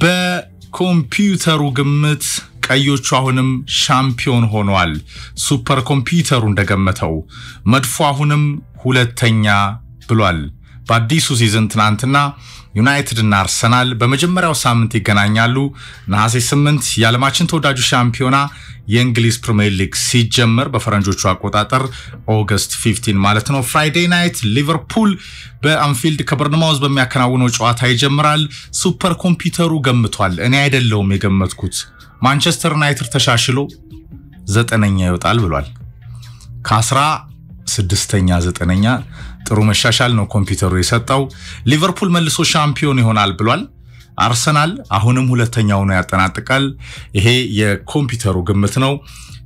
በኮምፒውተሩ ግምት ቀዮቹ አሁንም ሻምፒዮን ሆነዋል ሱፐር ኮምፒውተሩ እንደገመተው መድፎ አሁንም ሁለተኛ ብሏል በአዲሱ ሲዝን ትናንትና ዩናይትድ እና አርሰናል በመጀመሪያው ሳምንት ይገናኛሉ ነሐሴ 8 የዓለማችን ተወዳጁ ሻምፒዮና የእንግሊዝ ፕሪሚየር ሊግ ሲጀመር በፈረንጆቹ አቆጣጠር ኦገስት 15 ማለት ነው ፍራይዴይ ናይት ሊቨርፑል በአንፊልድ ከበርንማውዝ በሚያከናውነው ጨዋታ ይጀምራል ሱፐር ኮምፒውተሩ ገምቷል እኔ አይደለሁም የገመትኩት ማንቸስተር ዩናይትድ ተሻሽሎ 9ኛ ይወጣል ብሏል ከ16ኛ 9ኛ ጥሩ መሻሻል ነው ኮምፒውተሩ የሰጠው ሊቨርፑል መልሶ ሻምፒዮን ይሆናል ብሏል አርሰናል አሁንም ሁለተኛው ነው ያጠናጥቃል ይሄ የኮምፒውተሩ ግምት ነው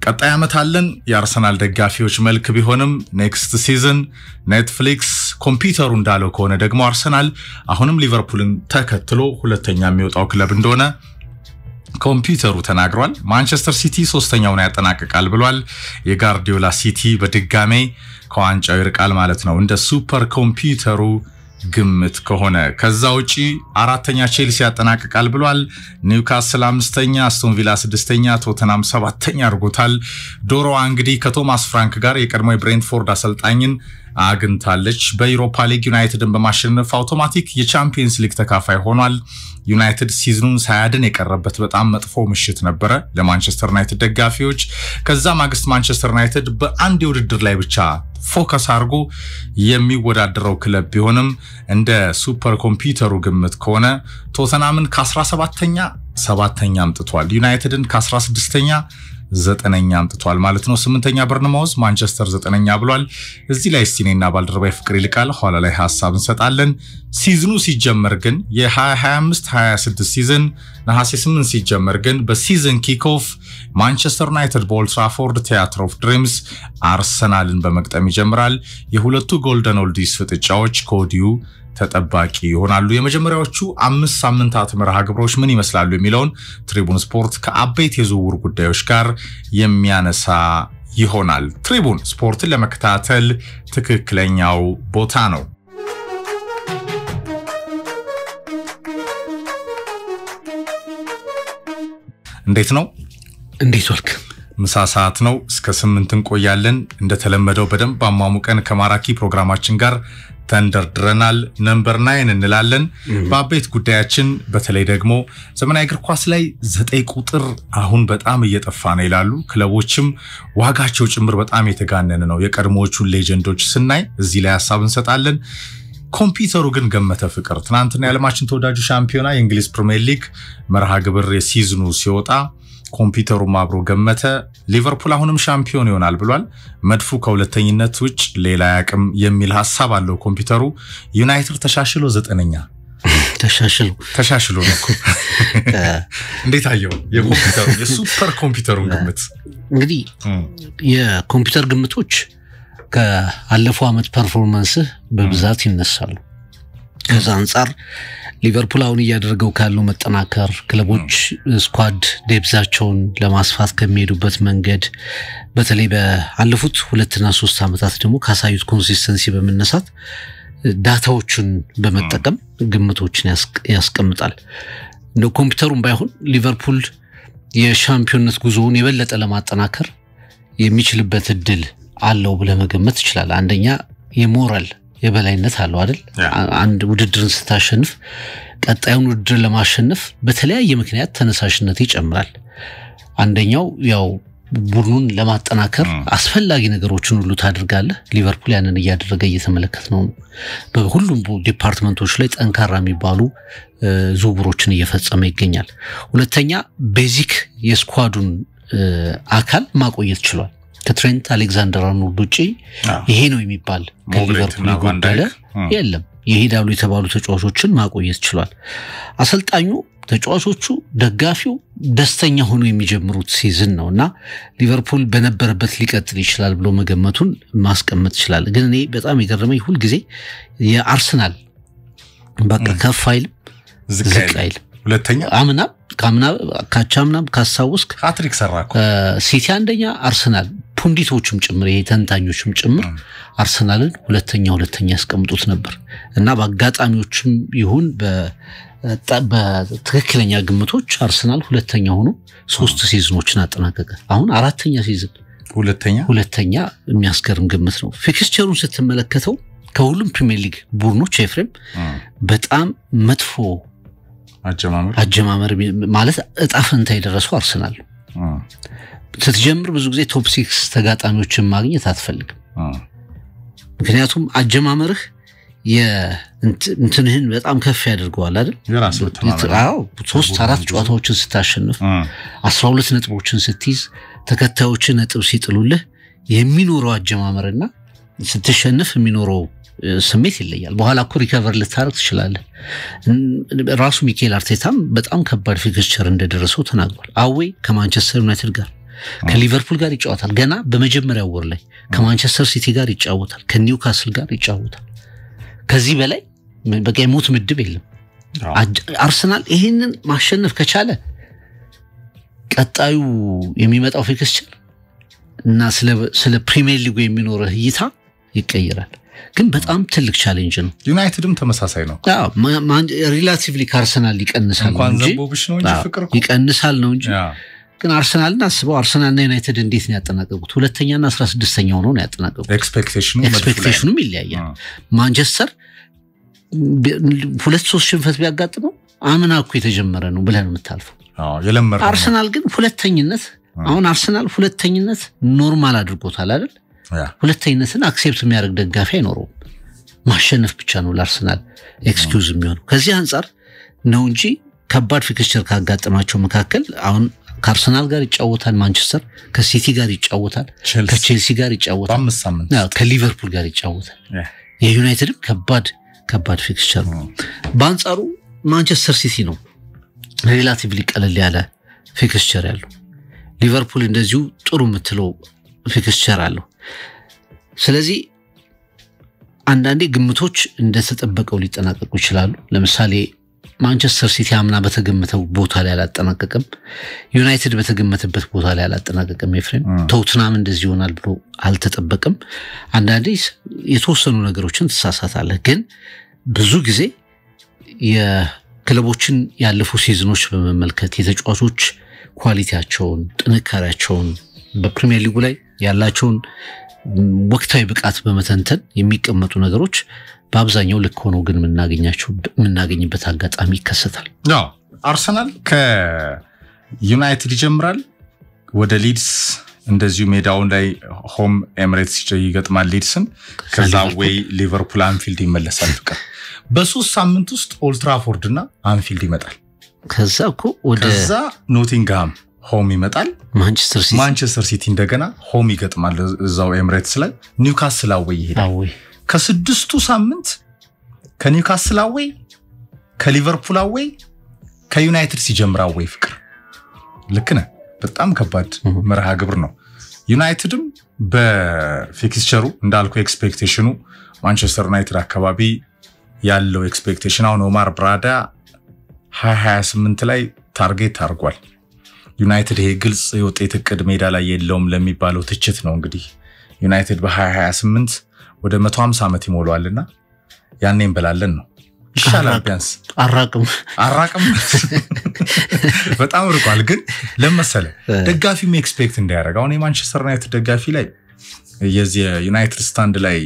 ቀጣይ አመት አለን የአርሰናል ደጋፊዎች መልክ ቢሆንም ኔክስት ሲዝን ኔትፍሊክስ ኮምፒውተሩ እንዳለው ከሆነ ደግሞ አርሰናል አሁንም ሊቨርፑልን ተከትሎ ሁለተኛ የሚወጣው ክለብ እንደሆነ ኮምፒውተሩ ተናግሯል ማንቸስተር ሲቲ ሶስተኛው ነው ያጠናቅቃል ብሏል የጋርዲዮላ ሲቲ በድጋሜ ከዋንጫው ይርቃል ማለት ነው እንደ ሱፐር ኮምፒውተሩ ግምት ከሆነ ከዛ ውጪ አራተኛ ቼልሲ ያጠናቅቃል ብሏል ኒውካስል 5ኛ አስቶን ቪላ 6ኛ ቶተንሃም 7ኛ አድርጎታል ዶሮዋ እንግዲህ ከቶማስ ፍራንክ ጋር የቀድሞ የብሬንትፎርድ አሰልጣኝን አግንታለች በዩሮፓ ሊግ ዩናይትድን በማሸነፍ አውቶማቲክ የቻምፒየንስ ሊግ ተካፋይ ሆኗል ዩናይትድ ሲዝኑን ሳያድን የቀረበት በጣም መጥፎ ምሽት ነበር ለማንቸስተር ዩናይትድ ደጋፊዎች ከዛ ማግስት ማንቸስተር ዩናይትድ በአንድ የውድድር ላይ ብቻ ፎከስ አድርጎ የሚወዳደረው ክለብ ቢሆንም እንደ ሱፐር ኮምፒውተሩ ግምት ከሆነ ቶተንሃምን ከ17ኛ 7ኛ አምጥቷል ዩናይትድን ከ16ኛ 9ኛ አምጥቷል ማለት ነው 8ኛ በርንማውዝ ማንቸስተር 9ኛ ብሏል እዚህ ላይ ስቲኔና ባልደረባይ ፍቅር ይልቃል ኋላ ላይ ሐሳብ እንሰጣለን ሲዝኑ ሲጀመር ግን የ2025 26 ሲዝን ነሐሴ 8 ሲጀመር ግን በሲዝን ኪክኦፍ ማንቸስተር ዩናይትድ በኦልድ ትራፎርድ ቲያትር ኦፍ ድሪምስ አርሰናልን በመቅጠም ይጀምራል የሁለቱ ጎልደን ኦልዲስ ፍጥጫዎች ኮዲው ተጠባቂ ይሆናሉ የመጀመሪያዎቹ 5 ሳምንታት መርሃ ግብሮች ምን ይመስላሉ የሚለውን ትሪቡን ስፖርት ከአቤት የዝውውር ጉዳዮች ጋር የሚያነሳ ይሆናል ትሪቡን ስፖርትን ለመከታተል ትክክለኛው ቦታ ነው እንዴት ነው እንዴት ወልክ ምሳ ሰዓት ነው እስከ 8 እንቆያለን እንደተለመደው በደንብ አማሙቀን ከማራኪ ፕሮግራማችን ጋር ተንደርድረናል ነምበር 9 እንላለን በአቤት ጉዳያችን በተለይ ደግሞ ዘመናዊ እግር ኳስ ላይ 9 ቁጥር አሁን በጣም እየጠፋ ነው ይላሉ ክለቦችም ዋጋቸው ጭምር በጣም የተጋነነ ነው የቀድሞዎቹ ሌጀንዶች ስናይ እዚህ ላይ ሐሳብ እንሰጣለን ኮምፒውተሩ ግን ገመተ ፍቅር ትናንትና የዓለማችን ተወዳጁ ሻምፒዮና የእንግሊዝ ፕሪሚየር ሊግ መርሃ ግብር የሲዝኑ ሲወጣ ኮምፒውተሩ ማብሮ ገመተ ሊቨርፑል አሁንም ሻምፒዮን ይሆናል ብሏል መድፉ ከሁለተኝነት ውጭ ሌላ ያቅም የሚል ሐሳብ አለው ኮምፒውተሩ ዩናይትድ ተሻሽሎ 9ኛ ተሻሽሎ ነው እንዴት አየው የኮምፒውተሩ የሱፐር ኮምፒውተሩን ግምት እንግዲህ የኮምፒውተር ግምቶች ከአለፈው አመት ፐርፎርማንስ በብዛት ይነሳሉ ከዛ አንፃር ሊቨርፑል አሁን ያደረገው ካለው መጠናከር ክለቦች ስኳድ ዴፕዛቸውን ለማስፋት ከሚሄዱበት መንገድ በተለይ በአለፉት 2 እና 3 አመታት ደግሞ ካሳዩት ኮንሲስተንሲ በመነሳት ዳታዎችን በመጠቀም ግምቶችን ያስቀምጣል ነው ኮምፒውተሩም ባይሆን ሊቨርፑል የሻምፒዮንነት ጉዞውን የበለጠ ለማጠናከር የሚችልበት እድል አለው ብለ መገመት ይችላል አንደኛ የሞራል የበላይነት አለው አይደል አንድ ውድድርን ስታሸንፍ ቀጣዩን ውድድር ለማሸነፍ በተለያየ ምክንያት ተነሳሽነት ይጨምራል አንደኛው ያው ቡድኑን ለማጠናከር አስፈላጊ ነገሮችን ሁሉ ታደርጋለህ ሊቨርፑል ያንን እያደረገ እየተመለከተ ነው በሁሉም ዲፓርትመንቶች ላይ ጠንካራ የሚባሉ ዝውውሮችን እየፈጸመ ይገኛል ሁለተኛ ቤዚክ የስኳዱን አካል ማቆየት ችሏል ከትሬንት አሌክሳንደር-አርኖልድ ውጪ ይሄ ነው የሚባል ከሊቨርፑል ጎዳለ የለም የሄዳሉ የተባሉ ተጫዋቾችን ማቆየት ችሏል አሰልጣኙ ተጫዋቾቹ ደጋፊው ደስተኛ ሆኖ የሚጀምሩት ሲዝን ነውና ሊቨርፑል በነበረበት ሊቀጥል ይችላል ብሎ መገመቱን ማስቀመጥ ይችላል ግን እኔ በጣም የገረመኝ ሁሉ ጊዜ የአርሰናል በቃ ከፋይል ዝቃይል ሁለተኛ ካምና ካቻምናም ካሳውስክ ሃትሪክ ሰራኩ ሲቲ አንደኛ አርሰናል ፑንዲቶችም ጭምር የተንታኞችም ጭምር አርሰናልን ሁለተኛ ያስቀምጡት ነበር እና በአጋጣሚዎችም ይሁን በትክክለኛ ግምቶች አርሰናል ሁለተኛ ሆኖ 3 ሲዝኖችን አጠናቀቀ። አሁን 4ኛ ሲዝን ሁለተኛ የሚያስገርም ግምት ነው። ፊክስቸሩን ስትመለከተው ከሁሉም ፕሪሚየር ሊግ ቡድኖች ኤፍሬም በጣም መጥፎ አጀማመር ማለት እጣ ፈንታ የደረሰው አርሰናል ነው። ስትጀምር ብዙ ጊዜ ቶፕ 6 ተጋጣሚዎችን ማግኘት አትፈልግም። ምክንያቱም አጀማመርህ የእንትንህን በጣም ከፍ ያደርገዋል አይደል? አዎ 3-4 ጨዋታዎችን ስታሸንፍ 12 ነጥቦችን ስትይዝ ተከታዮችን ነጥብ ሲጥሉልህ የሚኖረው አጀማመርና ስትሸነፍ የሚኖረው ስሜት ይለያል። በኋላ እኮ ሪከቨር ልታረግ ትችላለህ። ራሱ ሚኬል አርቴታም በጣም ከባድ ፊክስቸር እንደደረሰው ተናግሯል። አዌይ ከማንቸስተር ዩናይትድ ጋር ከሊቨርፑል ጋር ይጫወታል። ገና በመጀመሪያው ወር ላይ ከማንቸስተር ሲቲ ጋር ይጫወታል፣ ከኒውካስል ጋር ይጫወታል። ከዚህ በላይ በቃ የሞት ምድብ የለም። አርሰናል ይሄንን ማሸነፍ ከቻለ ቀጣዩ የሚመጣው ፊክስቸር እና ስለ ፕሪሚየር ሊጉ የሚኖረው እይታ ይቀየራል። ግን በጣም ትልቅ ቻሌንጅ ነው። ዩናይትድም ተመሳሳይ ነው። ሪላቲቭሊ ከአርሰናል ይቀንሳል ነው እንጂ ግን አርሰናልን አስበው አርሰናልና ዩናይትድ እንዴት ነው ያጠናቀቁት? 2ኛና 16ኛው ነው ያጠናቀቁት። ኤክስፔክቴሽኑም ይለያያል። ማንቸስተር 2-3 ሽንፈት ቢያጋጥመው አምና እኮ የተጀመረ ነው ብለህ ነው የምታልፈው። አርሰናል ግን ሁለተኝነት አሁን አርሰናል ሁለተኝነት ኖርማል አድርጎታል አይደል? ሁለተኝነትን አክሴፕት የሚያደርግ ደጋፊ አይኖረውም። ማሸነፍ ብቻ ነው ለአርሰናል ኤክስኪውዝ የሚሆነው። ከዚህ አንፃር ነው እንጂ ከባድ ፊክስቸር ካጋጠማቸው መካከል አሁን ከአርሰናል ጋር ይጫወታል ማንቸስተር፣ ከሲቲ ጋር ይጫወታል፣ ከቼልሲ ጋር ይጫወታል፣ ከሊቨርፑል ጋር ይጫወታል። የዩናይትድም ከባድ ፊክስቸር ነው። በአንጻሩ ማንቸስተር ሲቲ ነው ሪላቲቭሊ ቀለል ያለ ፊክስቸር ያለው። ሊቨርፑል እንደዚሁ ጥሩ የምትለው ፊክስቸር አለው። ስለዚህ አንዳንዴ ግምቶች እንደተጠበቀው ሊጠናቀቁ ይችላሉ። ለምሳሌ ማንቸስተር ሲቲ አምና በተገመተው ቦታ ላይ አላጠናቀቀም። ዩናይትድ በተገመተበት ቦታ ላይ አላጠናቀቀም። ኤፍሬም ቶትናም እንደዚህ ይሆናል ብሎ አልተጠበቀም። አንዳንዴ የተወሰኑ ነገሮችን ተሳሳታለህ። ግን ብዙ ጊዜ የክለቦችን ያለፉ ሲዝኖች በመመልከት የተጫዋቾች ኳሊቲያቸውን፣ ጥንካሬያቸውን በፕሪሚየር ሊጉ ላይ ያላቸውን ወቅታዊ ብቃት በመተንተን የሚቀመጡ ነገሮች በአብዛኛው ልክ ሆኖ ግን የምናገኝበት አጋጣሚ ይከሰታል። አርሰናል ከዩናይትድ ይጀምራል፣ ወደ ሊድስ እንደዚሁ ሜዳውን ላይ ሆም ኤሚሬትስ ይገጥማል ሊድስን፣ ከዛ ወይ ሊቨርፑል አንፊልድ ይመለሳል። ፍቅር በ3 ሳምንት ውስጥ ኦልድ ትራፎርድ እና አንፊልድ ይመጣል። ከዛ ኖቲንግሃም ሆም ይመጣል፣ ማንቸስተር ሲቲ እንደገና ሆም ይገጥማል እዛው ኤሚሬትስ ላይ፣ ኒውካስል አዌይ ይሄዳል። ከ6ቱ ሳምንት ከኒውካስል አዌይ፣ ከሊቨርፑል አዌይ፣ ከዩናይትድ ሲጀምር አዌይ። ፍቅር ልክ ነህ። በጣም ከባድ መርሃ ግብር ነው። ዩናይትድም በፊክስቸሩ እንዳልኩ ኤክስፔክቴሽኑ ማንቸስተር ዩናይትድ አካባቢ ያለው ኤክስፔክቴሽን አሁን ኦማር ብራዳ 2028 ላይ ታርጌት አድርጓል። ዩናይትድ ይሄ ግልጽ የውጤት እቅድ ሜዳ ላይ የለውም ለሚባለው ትችት ነው እንግዲህ ዩናይትድ በ2028 ወደ 150 ዓመት ይሞላዋልና ያኔ እንበላለን ነው ይሻላል። ቢያንስ አራቅም በጣም ርቋል። ግን ለምሳሌ ደጋፊው ኤክስፔክት እንዲያደርግ አሁን የማንቸስተር ዩናይትድ ደጋፊ ላይ የዚህ ዩናይትድ ስታንድ ላይ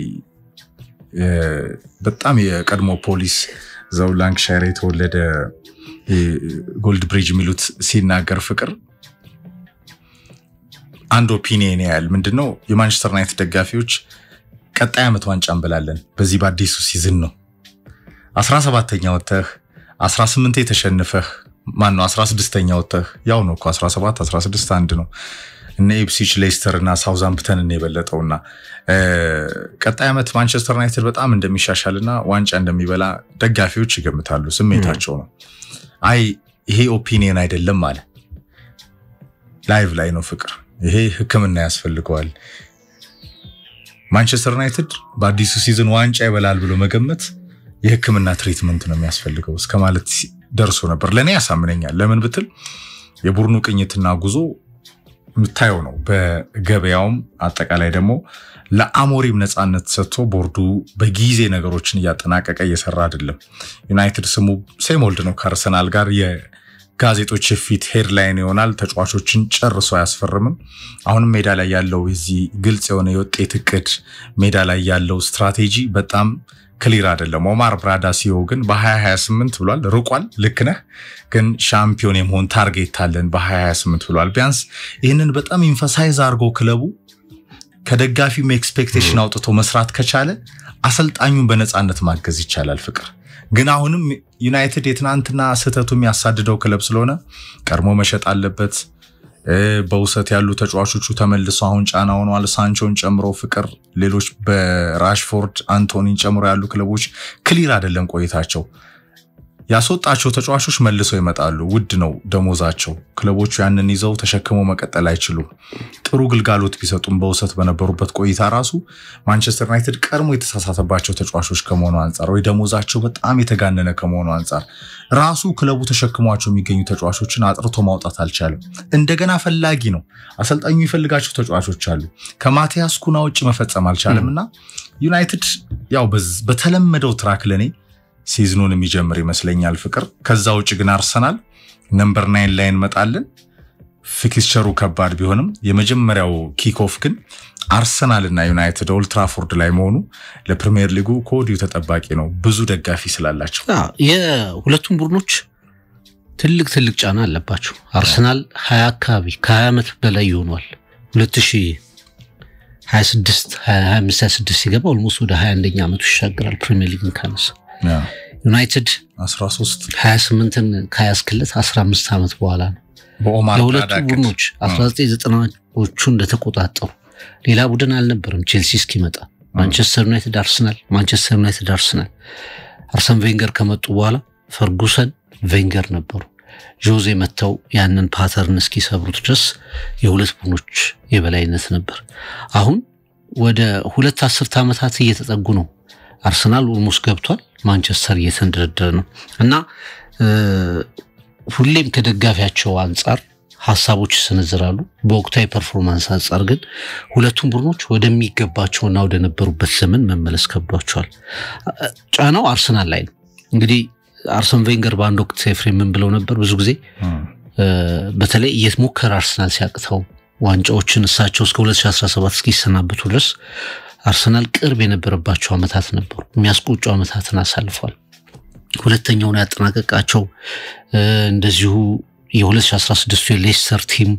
በጣም የቀድሞ ፖሊስ ዘው ላንክሻየር የተወለደ ጎልድ ብሪጅ ሚሉት ሲናገር ፍቅር አንድ ኦፒኒየን ያያል። ምንድነው የማንቸስተር ዩናይትድ ደጋፊዎች ቀጣይ ዓመት ዋንጫ እንበላለን በዚህ በአዲሱ ሲዝን ነው 17ኛ ወጥተህ 18 ተሸንፈህ ማን ነው 16ኛ ወጥተህ ያው ነው እኮ 17 16 አንድ ነው እነ ኢፕስዊች ሌስተር እና ሳውዛምፕተን እና የበለጠውና ቀጣይ ዓመት ማንቸስተር ዩናይትድ በጣም እንደሚሻሻልና ዋንጫ እንደሚበላ ደጋፊዎች ይገምታሉ። ስሜታቸው ነው። አይ ይሄ ኦፒኒየን አይደለም ማለት ላይቭ ላይ ነው ፍቅር። ይሄ ህክምና ያስፈልገዋል። ማንቸስተር ዩናይትድ በአዲሱ ሲዝን ዋንጫ ይበላል ብሎ መገመት የህክምና ትሪትመንት ነው የሚያስፈልገው እስከማለት ደርሶ ነበር። ለኔ ያሳምነኛል። ለምን ብትል የቡድኑ ቅኝትና ጉዞ ምታየው ነው በገበያውም አጠቃላይ ደግሞ ለአሞሪም ነፃነት ሰጥቶ ቦርዱ በጊዜ ነገሮችን ያጠናቀቀ እየሰራ አይደለም ዩናይትድ ስሙ ሴሞልድ ነው ከአርሰናል ጋር የጋዜጦች ፊት ሄድላይን ይሆናል ተጫዋቾችን ጨርሶ ያስፈርምም አሁንም ሜዳ ላይ ያለው እዚህ ግልጽ የሆነ የውጤት እቅድ ሜዳ ላይ ያለው ስትራቴጂ በጣም ክሊር አይደለም ኦማር ብራዳሲዮ ግን በ2028 ብሏል ሩቋል ልክ ነህ ግን ሻምፒዮን የመሆን ታርጌት አለን በ2028 ብሏል ቢያንስ ይሄንን በጣም ኢንፈሳይዝ አድርጎ ክለቡ ከደጋፊው ኤክስፔክቴሽን አውጥቶ መስራት ከቻለ አሰልጣኙን በነፃነት ማገዝ ይቻላል ፍቅር ግን አሁንም ዩናይትድ የትናንትና ስህተቱ የሚያሳድደው ክለብ ስለሆነ ቀርሞ መሸጥ አለበት በውሰት ያሉ ተጫዋቾቹ ተመልሰው አሁን ጫና ሆነዋል ሳንቾን ጨምሮ ፍቅር ሌሎች በራሽፎርድ አንቶኒን ጨምሮ ያሉ ክለቦች ክሊር አይደለም ቆይታቸው ያስወጣቸው ተጫዋቾች መልሰው ይመጣሉ ውድ ነው ደሞዛቸው ክለቦቹ ያንን ይዘው ተሸክመው መቀጠል አይችሉም ጥሩ ግልጋሎት ቢሰጡም በውሰት በነበሩበት ቆይታ ራሱ ማንቸስተር ዩናይትድ ቀርሞ የተሳሳተባቸው ተጫዋቾች ከመሆኑ አንፃር ወይ ደሞዛቸው በጣም የተጋነነ ከመሆኑ አንፃር ራሱ ክለቡ ተሸክሟቸው የሚገኙ ተጫዋቾችን አጥርቶ ማውጣት አልቻለም እንደገና ፈላጊ ነው አሰልጣኙ ይፈልጋቸው ተጫዋቾች አሉ ከማቲያስ ኩና ውጭ መፈጸም አልቻለምና ዩናይትድ ያው በተለመደው ትራክ ለኔ ሲዝኑን የሚጀምር ይመስለኛል ፍቅር ከዛ ውጭ ግን አርሰናል ነምበር 9 ላይ እንመጣለን ፊክስቸሩ ከባድ ቢሆንም የመጀመሪያው ኪክ ኦፍ ግን አርሰናል እና ዩናይትድ ኦልድ ትራፎርድ ላይ መሆኑ ለፕሪሚየር ሊጉ ኮዲው ተጠባቂ ነው ብዙ ደጋፊ ስላላቸው የሁለቱም ቡድኖች ትልቅ ጫና አለባቸው አርሰናል 20 አካባቢ ከ20 ዓመት በላይ ይሆናል 2026 25 ሲገባ ኦልሞስት ወደ 21ኛ ዓመቱ ይሻገራል ፕሪሚየር ሊግን ካነሳ ዩናይትድ 13 28ን ካያስክለት 15 ዓመት በኋላ ነው ለሁለቱ ቡድኖች 1990ዎቹ እንደተቆጣጠሩ ሌላ ቡድን አልነበረም ቼልሲ እስኪመጣ ማንቸስተር ዩናይትድ አርሰናል አርሰን ቬንገር ከመጡ በኋላ ፈርጉሰን ቬንገር ነበሩ ጆዜ መተው ያንን ፓተርን እስኪሰብሩት ድረስ የሁለት ቡድኖች የበላይነት ነበር አሁን ወደ 2 10 ዓመታት እየተጠጉ ነው አርሰናል ኦልሞስት ገብቷል ማንቸስተር እየተንደረደረ ነው እና ሁሌም ከደጋፊያቸው አንፃር ሐሳቦች ይሰነዝራሉ በወቅታዊ ፐርፎርማንስ አንፃር ግን ሁለቱም ቡድኖች ወደሚገባቸውና ወደ ነበሩበት ዘመን መመለስ ከብዷቸዋል ጫናው አርሰናል ላይ ነው እንግዲህ አርሰን ቬንገር ባንድ ወቅት ኤፍሬም ምን ብለው ነበር ብዙ ጊዜ በተለይ የሞከረ አርሰናል ሲያቅተው ዋንጫዎችን እሳቸው እስከ 2017 እስኪሰናበቱ ድረስ አርሰናል ቅርብ የነበረባቸው አመታት ነበሩ የሚያስቆጩ አመታትን አሳልፏል ሁለተኛውን ያጠናቀቃቸው እንደዚሁ የ2016 የሌስተር ቲም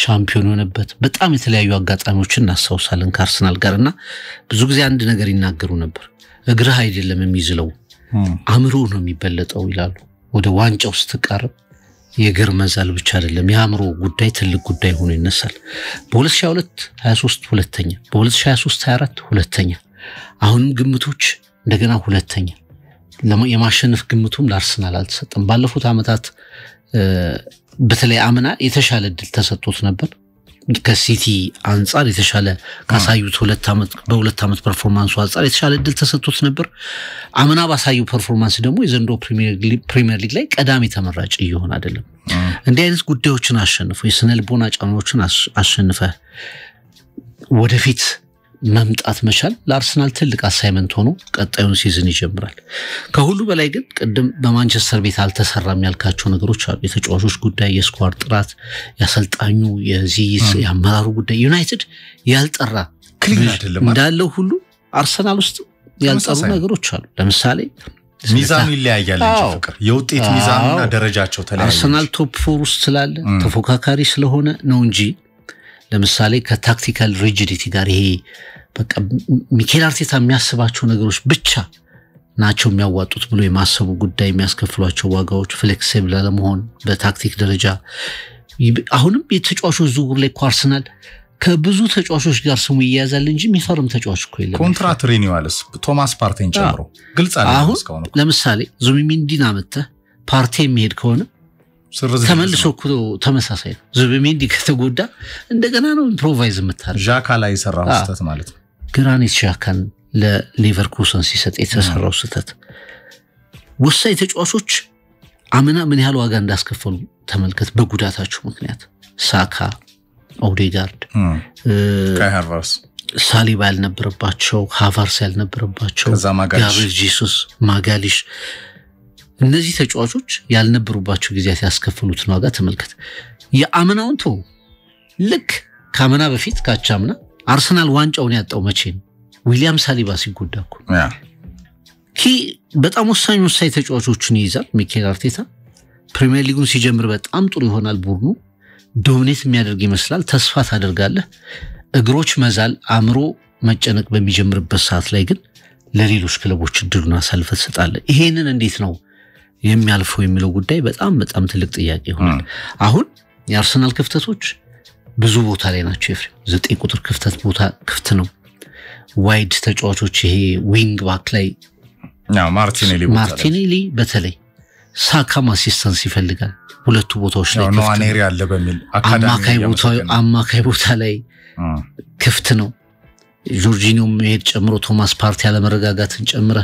ሻምፒዮን ሆነበት በጣም የተለያዩ አጋጣሚዎችን እናሳውሳለን ከአርሰናል ጋርና ብዙ ጊዜ አንድ ነገር ይናገሩ ነበር እግርህ አይደለም የሚዝለው አምሮ ነው የሚበለጠው ይላሉ ወደ ዋንጫው ስትቀርብ የእግር መዛል ብቻ አይደለም የአምሮ ጉዳይ ትልቅ ጉዳይ ሆኖ ይነሳል በ2022 23 ሁለተኛ በ2023 24 ሁለተኛ አሁንም ግምቶች እንደገና ሁለተኛ የማሸነፍ ግምቱም ለአርሰናል አልተሰጠም ባለፉት አመታት በተለይ አምና የተሻለ ድል ተሰጥቶት ነበር ከሲቲ አንፃር የተሻለ ካሳዩት በሁለት አመት ፐርፎርማንሱ አንፃር የተሻለ ድል ተሰጥቶት ነበር አምና ባሳዩ ፐርፎርማንስ ደግሞ የዘንድሮ ፕሪሚየር ሊግ ላይ ቀዳሚ ተመራጭ ይሆን አይደለም እንዲህ አይነት ጉዳዮችን አሸንፎ የስነልቦና ጫናዎችን አሸንፈ ወደፊት መምጣት መቻል ለአርሰናል ትልቅ አሳይመንት ሆኖ ቀጣዩን ሲዝን ይጀምራል ከሁሉ በላይ ግን ቀደም በማንቸስተር ቤት አልተሰራም ያልካቸው ነገሮች አሉ የተጫዋቾች ጉዳይ የስኳድ ጥራት ያሰልጣኙ የአመራሩ ጉዳይ ዩናይትድ ያልጠራ ክሊር አይደለም እንዳለው ሁሉ አርሰናል ውስጥ ያልጠሩ ነገሮች አሉ ለምሳሌ ሚዛኑ ይለያያል እንጂ ፍቅር የውጤት ሚዛኑና ደረጃቸው ተለያየ አርሰናል ቶፕ 4 ውስጥ ስላለ ተፎካካሪ ስለሆነ ነው እንጂ ለምሳሌ ከታክቲካል ሪጂዲቲ ጋር ይሄ በቃ ሚኬል አርቴታ የሚያስባቸው ነገሮች ብቻ ናቸው የሚያዋጡት ብሎ የማሰቡ ጉዳይ የሚያስከፍሏቸው ዋጋዎች ፍሌክሲብል ለመሆን በታክቲክ ደረጃ አሁንም የተጫዋቾች ዝውውር ላይ አርሰናል ከብዙ ተጫዋቾች ጋር ስሙ ይያዛል እንጂ የሚፈርም ተጫዋች እኮ የለም ኮንትራክት ሪኒዋልስ ቶማስ ፓርቴን ጨምሮ ግልጽ አይደለም እስካሁን ለምሳሌ ዙቢሜንዲን አመጣ ፓርቴ የሚሄድ ከሆነ ተመልሶ እኮ ተመሳሳይ ነው ዙቢሜንዲ ከተጎዳ እንደገና ነው ኢምፕሮቫይዝ የምታደርገው ዣካ ላይ የሰራው ስህተት ማለት ነው ግራኒት ዣካን ለሊቨርኩሰን ሲሰጥ የተሰራው ስህተት ወሳኝ ተጫዋቾች አምና ምን ያህል ዋጋ እንዳስከፈሉ ተመልከት በጉዳታቸው ምክንያት ሳካ ኦዴጋርድ ካይሃርቫርስ ሳሊባ ያልነበረባቸው ሃቫርስ ያልነበረባቸው ጋብሪኤል ጄሱስ ማጋሊሽ እነዚህ ተጫዋቾች ያልነበሩባቸው ጊዜያት ያስከፈሉትን ዋጋ ተመልከት የአምናውን ተው ልክ ካመና በፊት ካቻምና አርሰናል ዋንጫውን ያጣው መቼ ነው ዊሊያም ሳሊባ ሲጎዳኩ በጣም ወሳኝ ተጫዋቾችን ይይዛል ሚኬል አርቴታ ፕሪሚየር ሊጉን ሲጀምር በጣም ጥሩ ይሆናል ቡድኑ ዶሚኔት የሚያደርግ ይመስላል ተስፋ ታደርጋለህ እግሮች መዛል አምሮ መጨነቅ በሚጀምርበት ሰዓት ላይ ግን ለሌሎች ክለቦች እድሉን አሳልፈት ሰጣለ ይሄንን እንዴት ነው የሚያልፈው የሚለው ጉዳይ በጣም ትልቅ ጥያቄ ሆኗል አሁን የአርሰናል ክፍተቶች ብዙ ቦታ ላይ ናቸው ኤፍሬም 9 ቁጥር ክፍተት ቦታ ክፍት ነው ዋይድ ተጫዋቾች ይሄ ዊንግ ባክ ላይ ማርቲኔሊ በተለይ ሳካም አሲስታንስ ይፈልጋል ሁለቱ ቦታዎች ላይ ኖዋኔሪ አለ በሚል አማካይ ቦታ ላይ ክፍት ነው ጆርጂኒዮ መሄድ ጨምሮ ቶማስ ፓርቲ ያለ መረጋጋትን ጨምረ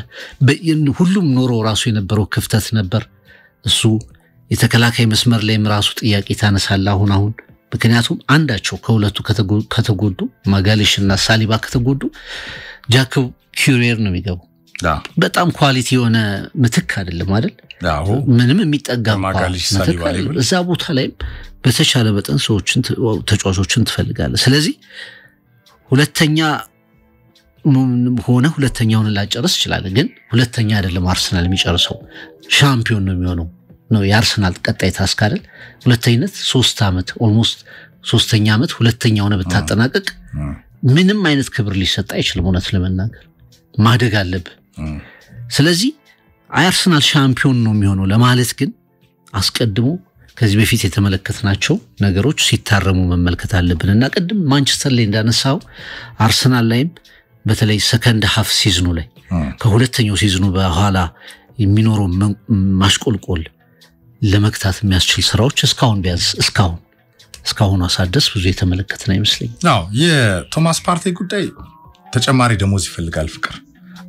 ሁሉም ኖሮ ራሱ የነበረው ክፍተት ነበር እሱ የተከላካይ መስመር ላይም ራሱ ጥያቄ ታነሳለ አሁን ምክንያቱም አንዳቸው ከሁለቱ ከተጎዱ ማጋሊሽና ሳሊባ ከተጎዱ ጃኮብ ኪዩሬር ነው የሚገቡ በጣም ኳሊቲ የሆነ ምትክ አይደለም አይደል ምንም የሚጠጋ እዛ ቦታ ላይ በተቻለ መጠን ሰዎችን ተጫዋቾችን ትፈልጋለህ ስለዚህ ሁለተኛ ሁለተኛውን ላጨርስ ይችላል ግን ሁለተኛ አይደለም አርሰናል የሚጨርሰው ሻምፒዮን ነው የሚሆነው ነው የአርሰናል ቀጣይ ታስክ አይደል ሁለተኛነት 3 አመት ኦልሞስት 3ኛ አመት ሁለተኛውን በታጠናቀቅ ምንም አይነት ክብር ሊሰጥ አይችልም እውነት ለመናገር ማደግ አለበት ስለዚህ አርሰናል ሻምፒዮን ነው የሚሆነው ለማለት ግን አስቀድሞ ከዚህ በፊት የተመለከትናቸው ነገሮች ሲታረሙ መመልከት አለብንና ቀድም ማንቸስተር ላይ እንዳነሳው አርሰናል ላይም በተለይ ሰከንድ ሃፍ ሲዝኑ ላይ ከሁለተኛው ሲዝኑ በኋላ የሚኖረው ማሽቆልቆል ለመክታት የሚያስችል ስራዎች እስካሁን ቢያንስ እስካሁን አሳደስ ብዙ የተመለከተና ይመስለኝ የቶማስ ፓርቴ ጉዳይ ተጨማሪ ደሞዝ ይፈልጋል ፍቅር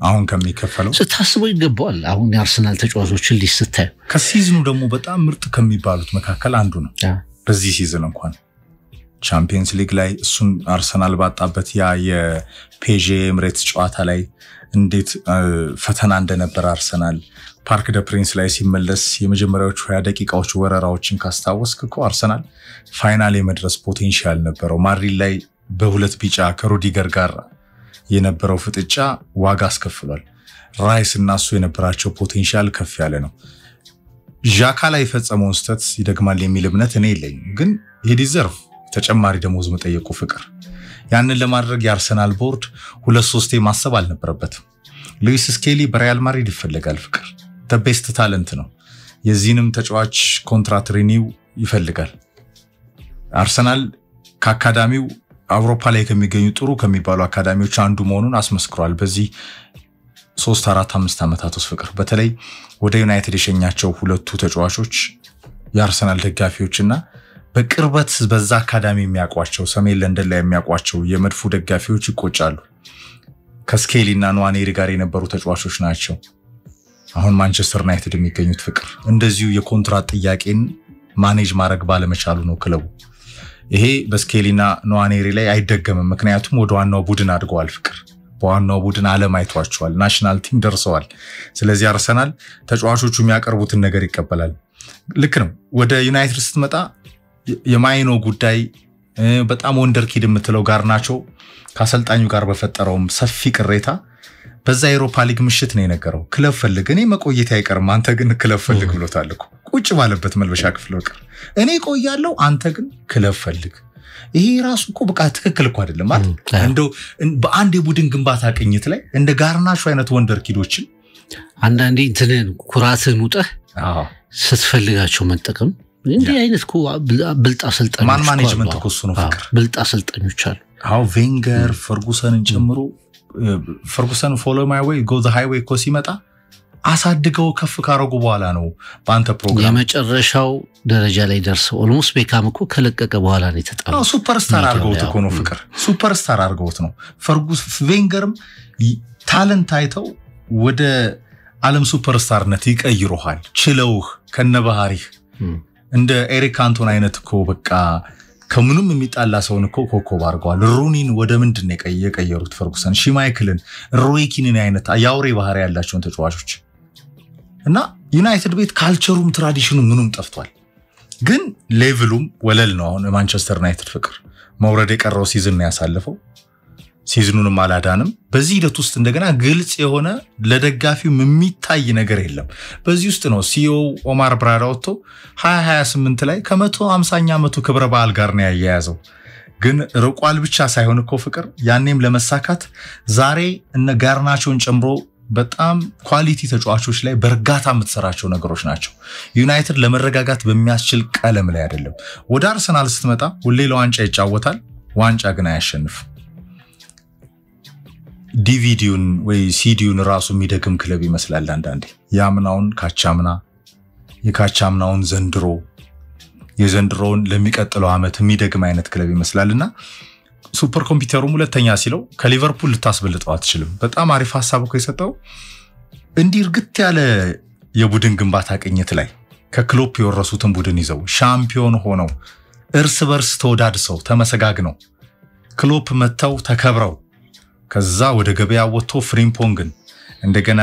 አሁን ከሚከፈለው ስታስበው ይገባዋል አሁን የአርሰናል ተጫዋቾችን ሊስታዩ ከሲዝኑ ደግሞ በጣም ምርጥ ከሚባሉት መካከል አንዱ ነው በዚህ ሲዝን እንኳን ቻምፒየንስ ሊግ ላይ እሱን አርሰናል ባጣበት የፔጄ ኤምሬትስ ጨዋታ ላይ እንዴት ፈተና እንደነበር አርሰናል ፓርክ ደ ፕሪንስ ላይ ሲመለስ የመጀመሪያዎቹ 20 ደቂቃዎች ወረራዎችን ካስታወስክ እኮ አርሰናል ፋይናል የመድረስ ፖቴንሻል ነበረው ማድሪድ ላይ በሁለት ቢጫ ከሩዲገር ጋር የነበረው ፍጥጫ ዋጋ አስከፍሏል ራይስ እና እሱ የነበራቸው ፖቴንሻል ከፍ ያለ ነው ዣካ ላይ ፈጸመው ስህተት ይደግማል የሚል እምነት እኔ የለኝም ግን የዲዘርቭ ተጨማሪ ደሞዝ መጠየቁ ፍቅር ያንን ለማድረግ የአርሰናል ቦርድ 2-3 ማሰብ አልነበረበትም ሉዊስ ስኬሊ በሪያል ማድሪድ ይፈልጋል ፍቅር ተቤስት ታለንት ነው የዚህንም ተጫዋች ኮንትራክት ሪኒው ይፈልጋል አርሰናል ከአካዳሚው አውሮፓ ላይ ከሚገኙ ጥሩ ከሚባሉ አካዳሚዎች አንዱ መሆኑን አስመስክሯል በዚህ 3-4-5 አመታት ውስጥ ፍቅር በተለይ ወደ ዩናይትድ የሸኛቸው ሁለቱ ተጫዋቾች የአርሰናል ደጋፊዎችና በቅርበት በዛ አካዳሚ የሚያቋቸው ሰሜን ለንደን ላይ የሚያቋቸው የመድፉ ደጋፊዎች ይቆጫሉ ከስኬሊና ኖዋኔሪ ጋር የነበሩ ተጫዋቾች ናቸው አሁን ማንቸስተር ዩናይትድ የሚገኙት ፍቅር እንደዚሁ የኮንትራት ጥያቄን ማኔጅ ማድረግ ባለመቻሉ ነው ክለቡ ይሄ በስኬሊና ኖዋኔሪ ላይ አይደገምም ምክንያቱም ወደ ዋናው ቡድን አድገዋል ፍቅር በዋናው ቡድን ዓለም አይቷቸዋል ናሽናል ቲም ደርሰዋል ስለዚህ አርሰናል ተጫዋቾቹ የሚያቀርቡትን ነገር ይቀበላል ልክ ነው ወደ ዩናይትድ ስትመጣ የማይኖ ጉዳይ በጣም ወንደርኪድ የምትለው ጋር ናቸው ከአሰልጣኙ ጋር በፈጠረውም ሰፊ ቅሬታ በዛ የአውሮፓ ሊግ ምሽት ነው የነገረው ክለብ ፈልግ እኔ መቆየት አይቀርም አንተ ግን ክለብ ፈልግ ብሎታል እኮ ቁጭ ባለበት መልበሻ ክፍል ወቀር እኔ ቆያለሁ አንተ ግን ክለብ ፈልግ ይሄ ራሱ እኮ በቃ ትክክል እኮ አይደለም ማለት እንደው በአንድ የቡድን ግንባታ ቅኝት ላይ እንደ ጋርናቾ አይነት ወንደርኪዶችን አንዳንዴ እንትንን ኩራትን ውጠህ ስትፈልጋቸው መጠቀም እንዲህ አይነት እኮ ብልጣ አሰልጣኞች ማን ማኔጅመንት እኮ እሱ ነው ፍቅር ብልጣ አሰልጣኞች አሉ አው ቬንገር ፈርጉሰንን ጨምሮ ፈርጉሰን ፎሎ ማይ ዌይ ጎ ዘ ሃይዌይ እኮ ሲመጣ አሳድገው ከፍ ካረጉ በኋላ ነው በአንተ ፕሮግራም የመጨረሻው ደረጃ ላይ ደርሰው ኦልሞስት ቤካም እኮ ከለቀቀ በኋላ ነው የተጣለው ሱፐርስታር አርገውት እኮ ነው ፍቅር ሱፐርስታር አርገውት ነው ፈርጉስ ቬንገርም ታለንት አይተው ወደ ዓለም ሱፐርስታርነት ይቀይሩሃል ችለውህ ከነበሃሪህ እንደ ኤሪክ ካንቶና አይነት እኮ በቃ ከምኑም የሚጣላ ሰውን እኮ ኮከብ አድርገዋል። ሩኒን ወደ ምንድን የቀየሩት ፈርጉሰን፣ ሺማይክልን፣ ሮይኪንን አይነት ያውሬ ባህሪ ያላቸውን ተጫዋቾች እና ዩናይትድ ቤት ካልቸሩም ትራዲሽኑ ምኑም ጠፍቷል። ግን ሌቭሉም ወለል ነው። አሁን ማንቸስተር ዩናይትድ ፍቅር መውረድ የቀረው ሲዝን ነው ያሳለፈው። ሲዝኑንም አላዳንም። በዚህ ሂደት ውስጥ እንደገና ግልጽ የሆነ ለደጋፊው የሚታይ ነገር የለም። በዚህ ውስጥ ነው ሲኦ ኦማር ብራዳ ወጥቶ 2028 ላይ ከ150ኛ ዓመቱ ክብረ በዓል ጋር ነው ያያያዘው። ግን ርቋል ብቻ ሳይሆን እኮ ፍቅር ያኔም ለመሳካት ዛሬ እነ ጋርናቾን ጨምሮ በጣም ኳሊቲ ተጫዋቾች ላይ በርጋታ የምትሰራቸው ነገሮች ናቸው። ዩናይትድ ለመረጋጋት በሚያስችል ቀለም ላይ አይደለም። ወደ አርሰናል ስትመጣ ሁሌ ለዋንጫ ይጫወታል፣ ዋንጫ ግን አያሸንፍ። ዲቪዲውን ወይ ሲዲውን ራሱ የሚደግም ክለብ ይመስላል አንዳንዴ። ያምናውን ካቻምና፣ የካቻምናውን ዘንድሮ፣ የዘንድሮውን ለሚቀጥለው ዓመት የሚደግም አይነት ክለብ ይመስላልና ሱፐር ኮምፒውተሩም ሁለተኛ ሲለው ከሊቨርፑል ልታስበልጠው አትችልም። በጣም አሪፍ ሐሳብ እኮ የሰጠው እንዲህ እርግጥ ያለ የቡድን ግንባታ ቅኝት ላይ ከክሎፕ የወረሱትን ቡድን ይዘው ሻምፒዮን ሆነው እርስ በርስ ተወዳድሰው ተመሰጋግነው ክሎፕ መተው ተከብረው ከዛ ወደ ገበያ ወጥቶ ፍሪምፖንግን እንደገና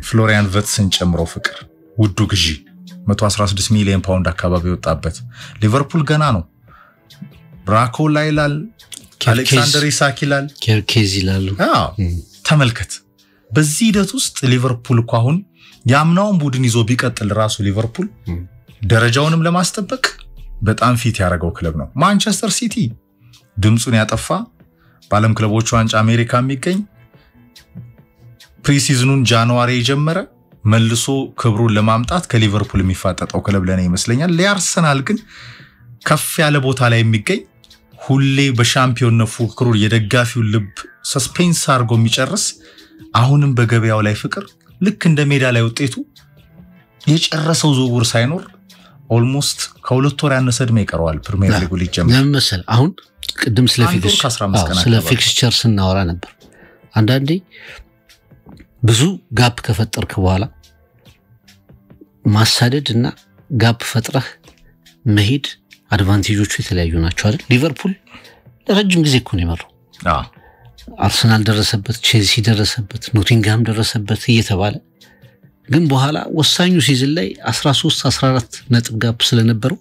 ፍሎሪያን ቨትስን ጨምሮ ፍቅር ውዱ ግዢ 116 ሚሊዮን ፓውንድ አካባቢ ወጣበት። ሊቨርፑል ገና ነው። ብራኮ ላይ ይላል፣ አሌክሳንደር ኢሳክ ይላል፣ ኬርኬዝ ይላሉ። ተመልከት። በዚህ ሂደት ውስጥ ሊቨርፑል እኮ አሁን ያምናውን ቡድን ይዞ ቢቀጥል ራሱ ሊቨርፑል ደረጃውንም ለማስጠበቅ በጣም ፊት ያደረገው ክለብ ነው። ማንቸስተር ሲቲ ድምጹን ያጠፋ በዓለም ክለቦች ዋንጫ አሜሪካ የሚገኝ ፕሪሲዝኑን ጃንዋሪ የጀመረ መልሶ ክብሩን ለማምጣት ከሊቨርፑል የሚፋጠጠው ክለብ ለኔ ይመስለኛል። ለአርሰናል ግን ከፍ ያለ ቦታ ላይ የሚገኝ ሁሌ በሻምፒዮንነት ፉክክሩ የደጋፊው ልብ ሰስፔንስ አድርጎ የሚጨርስ አሁንም በገበያው ላይ ፍቅር ልክ እንደ ሜዳ ላይ ውጤቱ የጨረሰው ዝውውር ሳይኖር ኦልሞስት ከሁለት ወር ያነሰ ዕድሜ ይቀረዋል ፕሪሚየር ሊጉ ሊጀምር። ለምሳሌ አሁን ቅድም ስለ ፊክስቸር ስናወራ ነበር። አንዳንዴ ብዙ ጋፕ ከፈጠርክ በኋላ ማሳደድ እና ጋፕ ፈጥረህ መሄድ አድቫንቴጆቹ የተለያዩ ናቸው አይደል? ሊቨርፑል ለረጅም ጊዜ እኮ ነው የመራው። አርሰናል ደረሰበት፣ ቼልሲ ደረሰበት፣ ኖቲንግሃም ደረሰበት እየተባለ ግን በኋላ ወሳኙ ሲዝን ላይ 13-14 ነጥብ ጋፕ ስለነበረው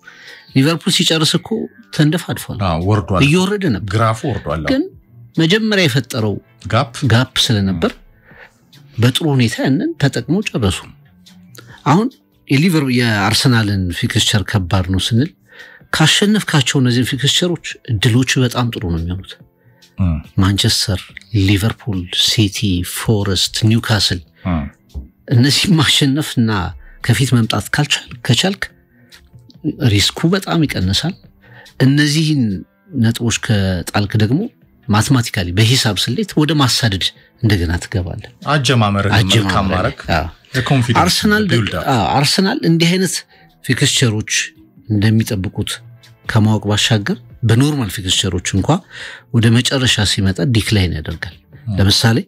ሊቨርፑል ሲጨርስ እኮ ተንደፋድፏል። ወርዷል፣ እየወረደ ነበር፣ ግራፉ ወርዷል። ግን መጀመሪያ የፈጠረው ጋፕ ስለነበር በጥሩ ሁኔታ ያንን ተጠቅሞ ጨረሱ። አሁን የአርሰናልን ፊክስቸር ከባድ ነው ስንል ካሸነፍካቸው እነዚህን ፊክስቸሮች እድሎቹ በጣም ጥሩ ነው የሚሆኑት። ማንቸስተር፣ ሊቨርፑል፣ ሲቲ፣ ፎረስት፣ ኒውካስል እነዚህ ማሸነፍና ከፊት መምጣት ከቻልክ ሪስኩ በጣም ይቀንሳል። እነዚህን ነጥቦች ከጣልክ ደግሞ ማትማቲካሊ በሂሳብ ስሌት ወደ ማሳደድ እንደገና ትገባለህ። አጀማመር መልካም ማረክ አርሰናል እንዲህ አይነት ፊክስቸሮች እንደሚጠብቁት ከማወቅ ባሻገር በኖርማል ፊክስቸሮች እንኳን ወደ መጨረሻ ሲመጣ ዲክላይን ያደርጋል። ለምሳሌ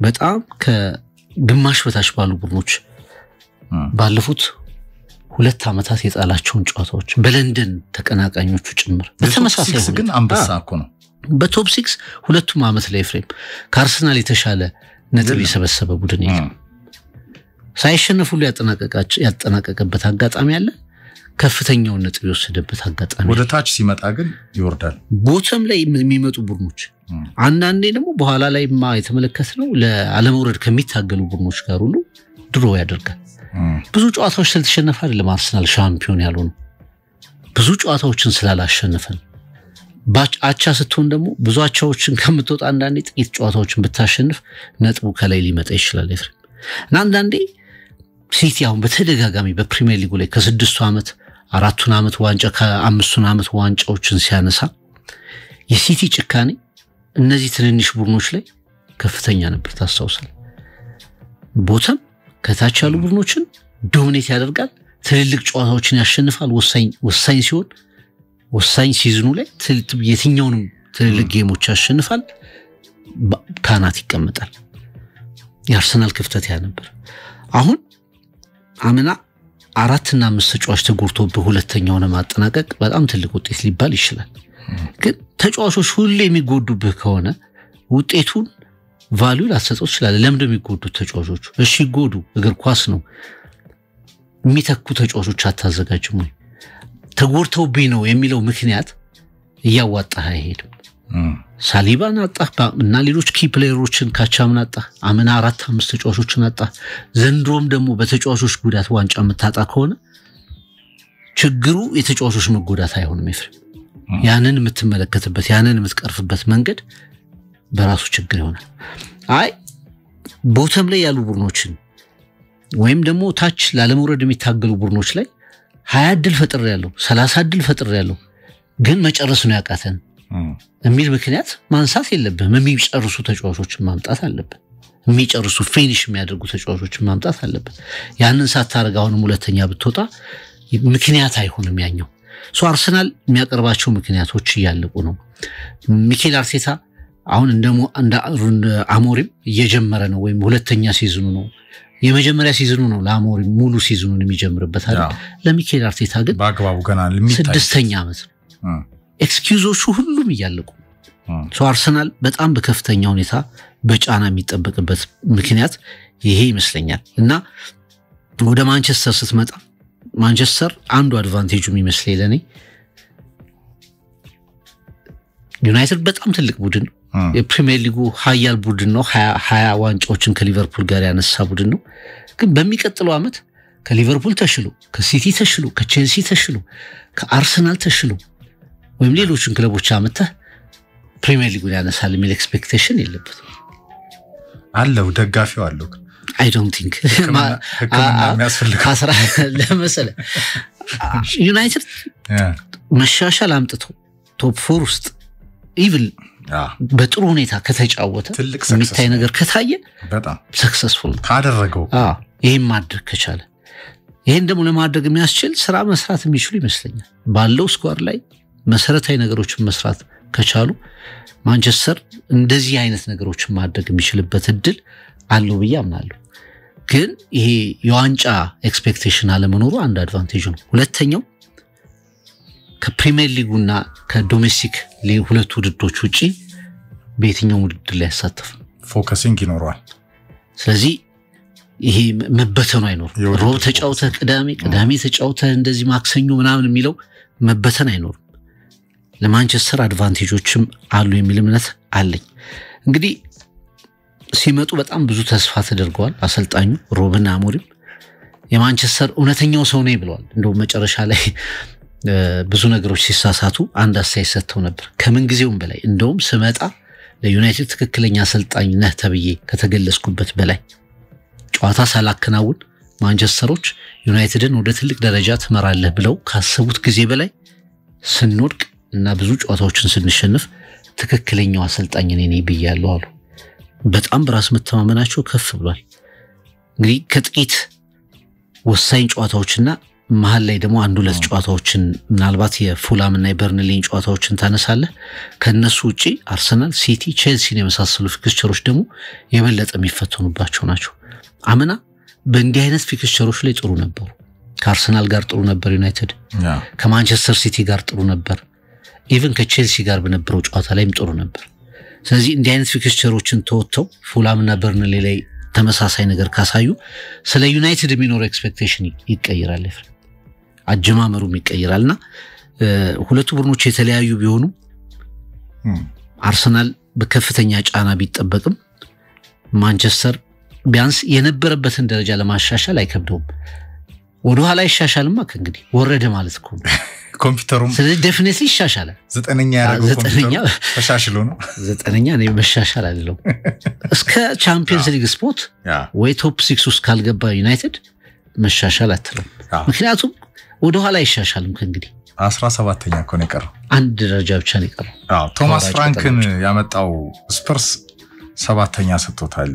በጣም ከግማሽ በታች ባሉ ቡድኖች ባለፉት 2 ዓመታት የጣላቸውን ጨዋታዎች በለንደን ተቀናቃኞቹ ጭምር በተመሳሳይ ግን አንበሳ እኮ ነው። በቶፕ 6 ሁለቱም ዓመት ላይ ፍሬም ከአርሰናል የተሻለ ነጥብ የሰበሰበ ቡድን የለም። ሳይሸነፉ ያጠናቀቀበት አጋጣሚ አለ፣ ከፍተኛውን ነጥብ የወሰደበት አጋጣሚ ወደ ታች ሲመጣ ግን ይወርዳል። ቦተም ላይ የሚመጡ ቡድኖች አንዳንዴ ደግሞ በኋላ ላይ የተመለከትነው ለአለመውረድ ከሚታገሉ ቡድኖች ጋር ሁሉ ድሮ ያደርጋል። ብዙ ጨዋታዎች ስለተሸነፈ አይደለም አርሰናል ሻምፒዮን ያልሆነው፣ ብዙ ጨዋታዎችን ስላላሸነፈ ነው። አቻ ስትሆን ደግሞ ብዙ አቻዎችን ከምትወጣ አንዳንዴ ጥቂት ጨዋታዎችን ብታሸንፍ ነጥቡ ከላይ ሊመጣ ይችላል ኤፍሬም። እና አንዳንዴ ሲቲ አሁን በተደጋጋሚ በፕሪሚየር ሊጉ ላይ ከ6 ዓመት 4 ዓመት ዋንጫ ከ5 ዓመት ዋንጫዎችን ሲያነሳ የሲቲ ጭካኔ እነዚህ ትንንሽ ቡድኖች ላይ ከፍተኛ ነበር። ታስታውሳል። ቦተም ከታች ያሉ ቡድኖችን ዶሚኔት ያደርጋል፣ ትልልቅ ጨዋታዎችን ያሸንፋል። ወሳኝ ሲሆን ወሳኝ ሲዝኑ ላይ የትኛውንም ትልልቅ ጌሞች ያሸንፋል፣ ካናት ይቀመጣል። የአርሰናል ክፍተት ያ ነበር። አሁን አምና 4 እና 5 ተጫዋች ተጎድቶ በሁለተኛው ለማጠናቀቅ በጣም ትልቅ ውጤት ሊባል ይችላል ግን ተጫዋቾች ሁሉ የሚጎዱብህ ከሆነ ውጤቱን ቫልዩ ላሰጠው ይችላል ለምን እንደሚጎዱት ተጫዋቾች እሺ ጎዱ እግር ኳስ ነው የሚተኩ ተጫዋቾች አታዘጋጅም ወይ ተጎድተውብኝ ነው የሚለው ምክንያት እያዋጣህ አይሄድም ሳሊባን አጣህ እና ሌሎች ኪ ፕሌየሮችን ካቻምን አጣህ አመና 4-5 ተጫዋቾችን አጣህ ዘንድሮም ደግሞ በተጫዋቾች ጉዳት ዋንጫ መታጣ ከሆነ ችግሩ የተጫዋቾች መጎዳት አይሆንም ይፍር ያንን የምትመለከትበት ያንን የምትቀርፍበት መንገድ በራሱ ችግር ይሆናል አይ ቦተም ላይ ያሉ ቡድኖችን ወይም ደግሞ ታች ላለመውረድ የሚታገሉ ቡድኖች ላይ 20 ድል ፈጥር ያለው 30 ድል ፈጥር ያለው ግን መጨረስ ነው ያቃተን የሚል ምክንያት ማንሳት የለብህም የሚጨርሱ ተጫዋቾችን ማምጣት አለበት የሚጨርሱ ፊኒሽ የሚያደርጉ ተጫዋቾችን ማምጣት አለበት ያንን ሳታረጋ አሁንም ሁለተኛ ብትወጣ ምክንያት አይሆንም ያኛው አርሰናል የሚያቀርባቸው ምክንያቶች ያለቁ ነው ሚኬል አርቴታ አሁን እንደ አሞሪም እየጀመረ ነው ወይም ሁለተኛ ሲዝኑ ነው የመጀመሪያ ሲዝኑ ነው ለአሞሪም ሙሉ ሲዝኑን የሚጀምርበት አይደል ለሚኬል አርቴታ ግን በአግባቡ ገና ለሚታይ 6ኛ ዓመት ኤክስኪዩዞቹ ሁሉም እያለቁ አርሰናል በጣም በከፍተኛ ሁኔታ በጫና የሚጠበቅበት ምክንያት ይሄ ይመስለኛል እና ወደ ማንቸስተር ስትመጣ ማንቸስተር አንዱ አድቫንቴጁ የሚመስለኝ ለኔ ዩናይትድ በጣም ትልቅ ቡድን የፕሪሚየር ሊጉ ሀያል ቡድን ነው 20 ዋንጫዎችን ከሊቨርፑል ጋር ያነሳ ቡድን ነው ግን በሚቀጥለው አመት ከሊቨርፑል ተሽሎ ከሲቲ ተሽሎ ከቼልሲ ተሽሎ ከአርሰናል ተሽሎ ወይም ሌሎችን ክለቦች አመጣ ፕሪሚየር ሊጉን ያነሳል የሚል ኤክስፔክቴሽን የለበትም አለው ደጋፊው አለው I don't think ካስራ ለምሳሌ ዩናይትድ መሻሻል አምጥቶ ቶፕ 4 ውስጥ ኢቭን በጥሩ ሁኔታ ከተጫወተ የሚታይ ነገር ከታየ በጣም ሰክሰስፉል ካደረገው ይሄን ማድረግ ከቻለ ይሄን ደግሞ ለማድረግ የሚያስችል ስራ መስራት የሚችሉ ይመስለኛል ባለው ስኳር ላይ መሰረታዊ ነገሮችን መስራት ከቻሉ ማንቸስተር እንደዚህ አይነት ነገሮችን ማድረግ የሚችልበት እድል አለው ብዬ አምናለሁ ግን ይሄ የዋንጫ ኤክስፔክቴሽን አለመኖሩ አንድ አድቫንቴጅ ነው ሁለተኛው ከፕሪሚየር ሊጉና ከዶሜስቲክ ሊግ ሁለቱ ውድድሮች ውጪ በየትኛው ውድድር ላይ ያሳተፍ ፎከሲንግ ይኖራል ስለዚህ ይሄ መበተኑ አይኖር ሮብ ተጫውተ ቅዳሜ ተጫውተ እንደዚህ ማክሰኞ ምናምን የሚለው መበተን አይኖር ለማንቸስተር አድቫንቴጆችም አሉ የሚል እምነት አለኝ እንግዲህ ሲመጡ በጣም ብዙ ተስፋ ተደርገዋል አሰልጣኙ ሮብን አሞሪም የማንቸስተር እውነተኛው ሰው ነው ብለዋል እንደው መጨረሻ ላይ ብዙ ነገሮች ሲሳሳቱ አንድ አስተያየት ሰጥተው ነበር ከምን ጊዜውም በላይ እንደውም ስመጣ ለዩናይትድ ትክክለኛ አሰልጣኝ ነህ ተብዬ ከተገለጽኩበት በላይ ጨዋታ ሳላከናውን ማንቸስተሮች ዩናይትድን ወደ ትልቅ ደረጃ ትመራለህ ብለው ካሰቡት ጊዜ በላይ ስንወድቅ እና ብዙ ጨዋታዎችን ስንሸነፍ ትክክለኛው አሰልጣኝ ነኝ ብያለሁ አሉ በጣም በራስ መተማመናቸው ከፍ ብሏል እንግዲህ ከጥቂት ወሳኝ ጨዋታዎችና መሃል ላይ ደግሞ አንድ ሁለት ጨዋታዎችን ምናልባት የፉላም እና የበርንሊን ጨዋታዎችን ታነሳለህ ከነሱ ውጪ አርሰናል ሲቲ ቼልሲን የመሳሰሉ ፊክስቸሮች ደግሞ የበለጠ የሚፈተኑባቸው ናቸው አመና በእንዲህ አይነት ፊክስቸሮች ላይ ጥሩ ነበሩ ከአርሰናል ጋር ጥሩ ነበር ዩናይትድ ከማንቸስተር ሲቲ ጋር ጥሩ ነበር ኢቭን ከቼልሲ ጋር በነበረው ጨዋታ ላይም ጥሩ ነበር ስለዚህ እንዲህ አይነት ፊክስቸሮችን ተወጥተው ፉላም እና በርንሊ ላይ ተመሳሳይ ነገር ካሳዩ ስለ ዩናይትድ የሚኖር ኤክስፔክቴሽን ይቀየራል አጀማመሩም ይቀየራልና ሁለቱ ቡድኖች የተለያዩ ቢሆኑ አርሰናል በከፍተኛ ጫና ቢጠበቅም ማንቸስተር ቢያንስ የነበረበትን ደረጃ ለማሻሻል አይከብደውም ወደ ኋላ ይሻሻልማ ከእንግዲህ ወረደ ማለት እኮ ኮምፒውተሩም ስለዚህ ዴፊኒትሊ ይሻሻላል 9ኛ ያደረገው ኮምፒውተሩ ተሻሽሎ ነው 9ኛ ነው መሻሻል አይደለም እስከ ቻምፒየንስ ሊግ ስፖርት ወይ ቶፕ 6 ውስጥ ካልገባ ዩናይትድ መሻሻል አትልም ምክንያቱም ወደ ኋላ ይሻሻልም ከእንግዲህ 17ኛ እኮ ነው የቀረው አንድ ደረጃ ብቻ ነው የቀረው ቶማስ ፍራንክን ያመጣው ስፐርስ 7ኛ ሰጥቶታል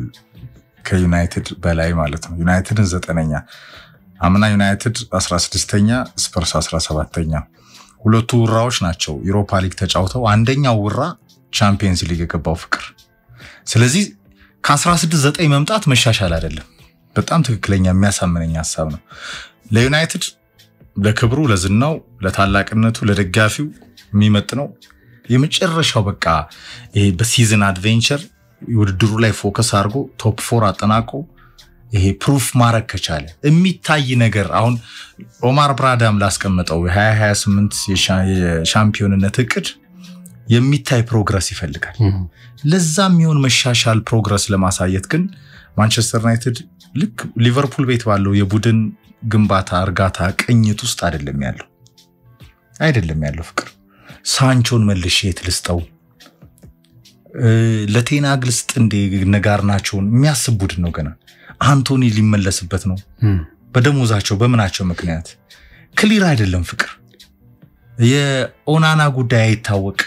ከዩናይትድ በላይ ማለት ነው ዩናይትድን 9ኛ አምና ዩናይትድ 16ኛ ስፐርስ 17ኛ ሁለቱ ውራዎች ናቸው ዩሮፓ ሊግ ተጫውተው አንደኛው ውራ ቻምፒየንስ ሊግ የገባው ፍቅር ስለዚህ ከ16-9 መምጣት መሻሻል አይደለም በጣም ትክክለኛ የሚያሳምነኝ ሐሳብ ነው ለዩናይትድ ለክብሩ ለዝናው ለታላቅነቱ ለደጋፊው የሚመጥነው የመጨረሻው በቃ ይሄ በሲዝን አድቬንቸር ውድድሩ ላይ ፎከስ አድርጎ ቶፕ 4 አጠናቆ ይሄ ፕሩፍ ማረክ ከቻለ የሚታይ ነገር አሁን ኦማር ብራዳም ላስቀመጠው የ2028 የሻምፒዮንነት እቅድ የሚታይ ፕሮግረስ ይፈልጋል ለዛም ይሁን መሻሻል ፕሮግረስ ለማሳየት ግን ማንቸስተር ዩናይትድ ልክ ሊቨርፑል ቤት ባለው የቡድን ግንባታ እርጋታ ቅኝት ውስጥ አይደለም ያለው ፍቅር ሳንቾን መልሼ ትልስጠው ለቴናግልስጥ እንደ ነጋርናቸውን የሚያስብ ቡድን ነው ገና አንቶኒ ሊመለስበት ነው በደሞዛቸው በመናቸው ምክንያት ክሊር አይደለም ፍቅር የኦናና ጉዳይ አይታወቅ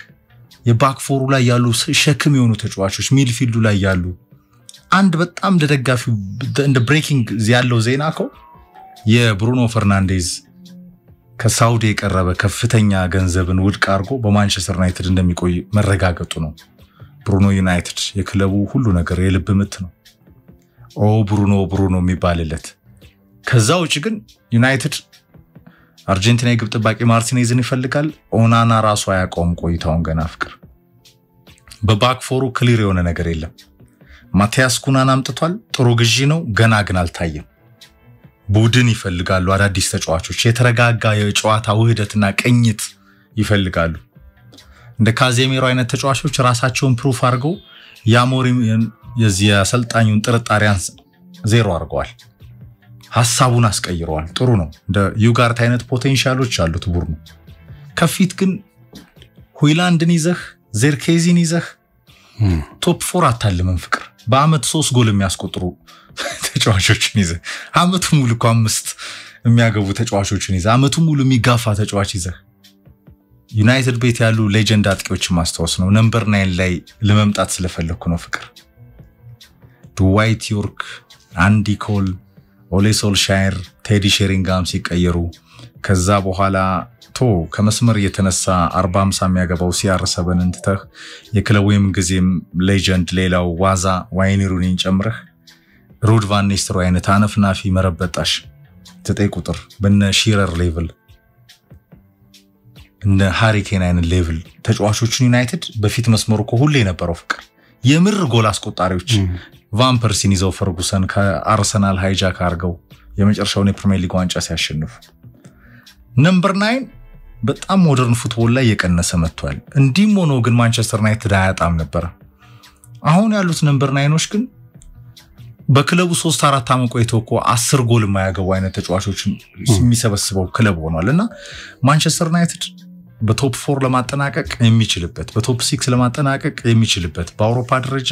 የባክፎሩ ላይ ያሉ ሸክም የሆኑ ተጫዋቾች ሚድፊልዱ ላይ ያሉ አንድ በጣም ለደጋፊው እንደ ብሬኪንግ ያለው ዜና እኮ የብሩኖ ፈርናንዴዝ ከሳውዲ የቀረበ ከፍተኛ ገንዘብን ውድቅ አድርጎ በማንቸስተር ዩናይትድ እንደሚቆይ መረጋገጡ ነው ብሩኖ ዩናይትድ የክለቡ ሁሉ ነገር የልብ ምት ነው ብሩኖ የሚባልለት ከዛ ውጪ ግን ዩናይትድ አርጀንቲና የግብ ጠባቂ ማርቲኔዝን ይፈልጋል ኦናና ራሱ አያቆም ቆይታውን ገና ፍቅር በባክፎሩ ክሊር የሆነ ነገር የለም ማቲያስ ኩናን አምጥቷል ጥሩ ግዢ ነው ገና ግን አልታየም ቡድን ይፈልጋሉ አዳዲስ ተጫዋቾች የተረጋጋ የጨዋታ ውህደትና ቅኝት ይፈልጋሉ እንደ ካዜሚሮ አይነት ተጫዋቾች ራሳቸውን ፕሩፍ አድርገው ያሞሪም የዚህ አሰልጣኙን ጥርጣሬያን ዜሮ አድርገዋል ሐሳቡን አስቀይረዋል ጥሩ ነው እንደ ዩጋርት አይነት ፖቴንሻሎች አሉት ቡድኑ ከፊት ግን ሁይላንድን ይዘህ ዜርኬዚን ይዘህ ቶፕ 4 አታልመን ፍቅር በአመት 3 ጎል የሚያስቆጥሩ ተጫዋቾችን ይዘህ አመቱ ሙሉ 5 የሚያገቡ ተጫዋቾችን ይዘህ አመቱ ሙሉ የሚጋፋ ተጫዋች ይዘህ ዩናይትድ ቤት ያሉ ሌጀንድ አጥቂዎችን ማስተዋወስ ነው ነምበር 9 ላይ ለመምጣት ስለፈለኩ ነው ፍቅር ድዋይት ዮርክ አንዲ ኮል ኦሌ ሶልሻየር ቴዲ ሼሪንጋም ሲቀየሩ ከዛ በኋላ ከመስመር የተነሳ 40-50 የሚያገባው CR7 እንትተህ የክለቡም ጊዜም ሌጀንድ ሌላው ዋዛ ዋይኒ ሩኒን ጨምረህ ሩድ ቫን ኒስተልሮይ አይነት አነፍናፊ መረበጣሽ 9 ቁጥር በነ ሺረር ሌቭል እነ ሃሪኬን አይነት ሌቭል ተጫዋቾችን ዩናይትድ በፊት መስመሩ ሁሉ የነበረው ፍቅር የምር ጎል አስቆጣሪዎች ቫን ፐርሲን ይዘው ፈርጉሰን ከአርሰናል ሃይጃክ አርገው የመጨረሻውን የፕሪሚየር ሊግ ዋንጫ ሲያሸንፉ ነምበር 9 በጣም ሞደርን ፉትቦል ላይ የቀነሰ መጥቷል እንዲም ሆኖ ግን ማንቸስተር ዩናይትድ አያጣም ነበር አሁን ያሉት ነምበር 9ዎች ግን በክለቡ 3-4 አመት ቆይተው 10 ጎል የማያገቡ አይነት ተጫዋቾችን የሚሰበስበው ክለብ ሆኗልና ማንቸስተር ዩናይትድ በቶፕ 4 ለማጠናቀቅ የሚችልበት በቶፕ 6 ለማጠናቀቅ የሚችልበት በአውሮፓ ደረጃ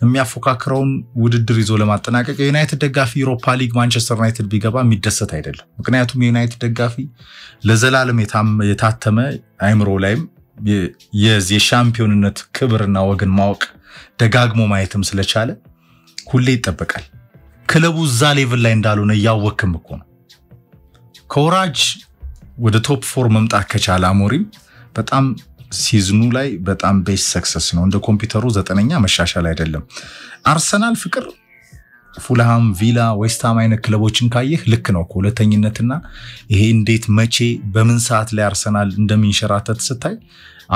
የሚያፎካክረውን ውድድር ይዞ ለማጠናቀቅ የዩናይትድ ደጋፊ ዩሮፓ ሊግ ማንቸስተር ዩናይትድ ቢገባ የሚደሰት አይደለም ምክንያቱም የዩናይትድ ደጋፊ ለዘላለም የታተመ አይምሮ ላይም የሻምፒዮንነት ክብርና ወግን ማወቅ ደጋግሞ ማየትም ስለቻለ ሁሌ ይጠበቃል ክለቡ ዛ ሌቭል ላይ እንዳልሆነ ያወቅም እኮ ነው ኮራጅ ወደ ቶፕ 4 መምጣት ከቻለ አሞሪም በጣም ሲዝኑ ላይ በጣም ቤስ ሰክሰስ ነው እንደ ኮምፒውተሩ 9ኛ መሻሻል አይደለም አርሰናል ፍቅር ፉልሃም ቪላ ዌስትሃም አይነት ክለቦችን ካየህ ልክ ነው ሁለተኝነትና ይሄ እንዴት መቼ በምን ሰዓት ላይ አርሰናል እንደሚንሸራተት ስታይ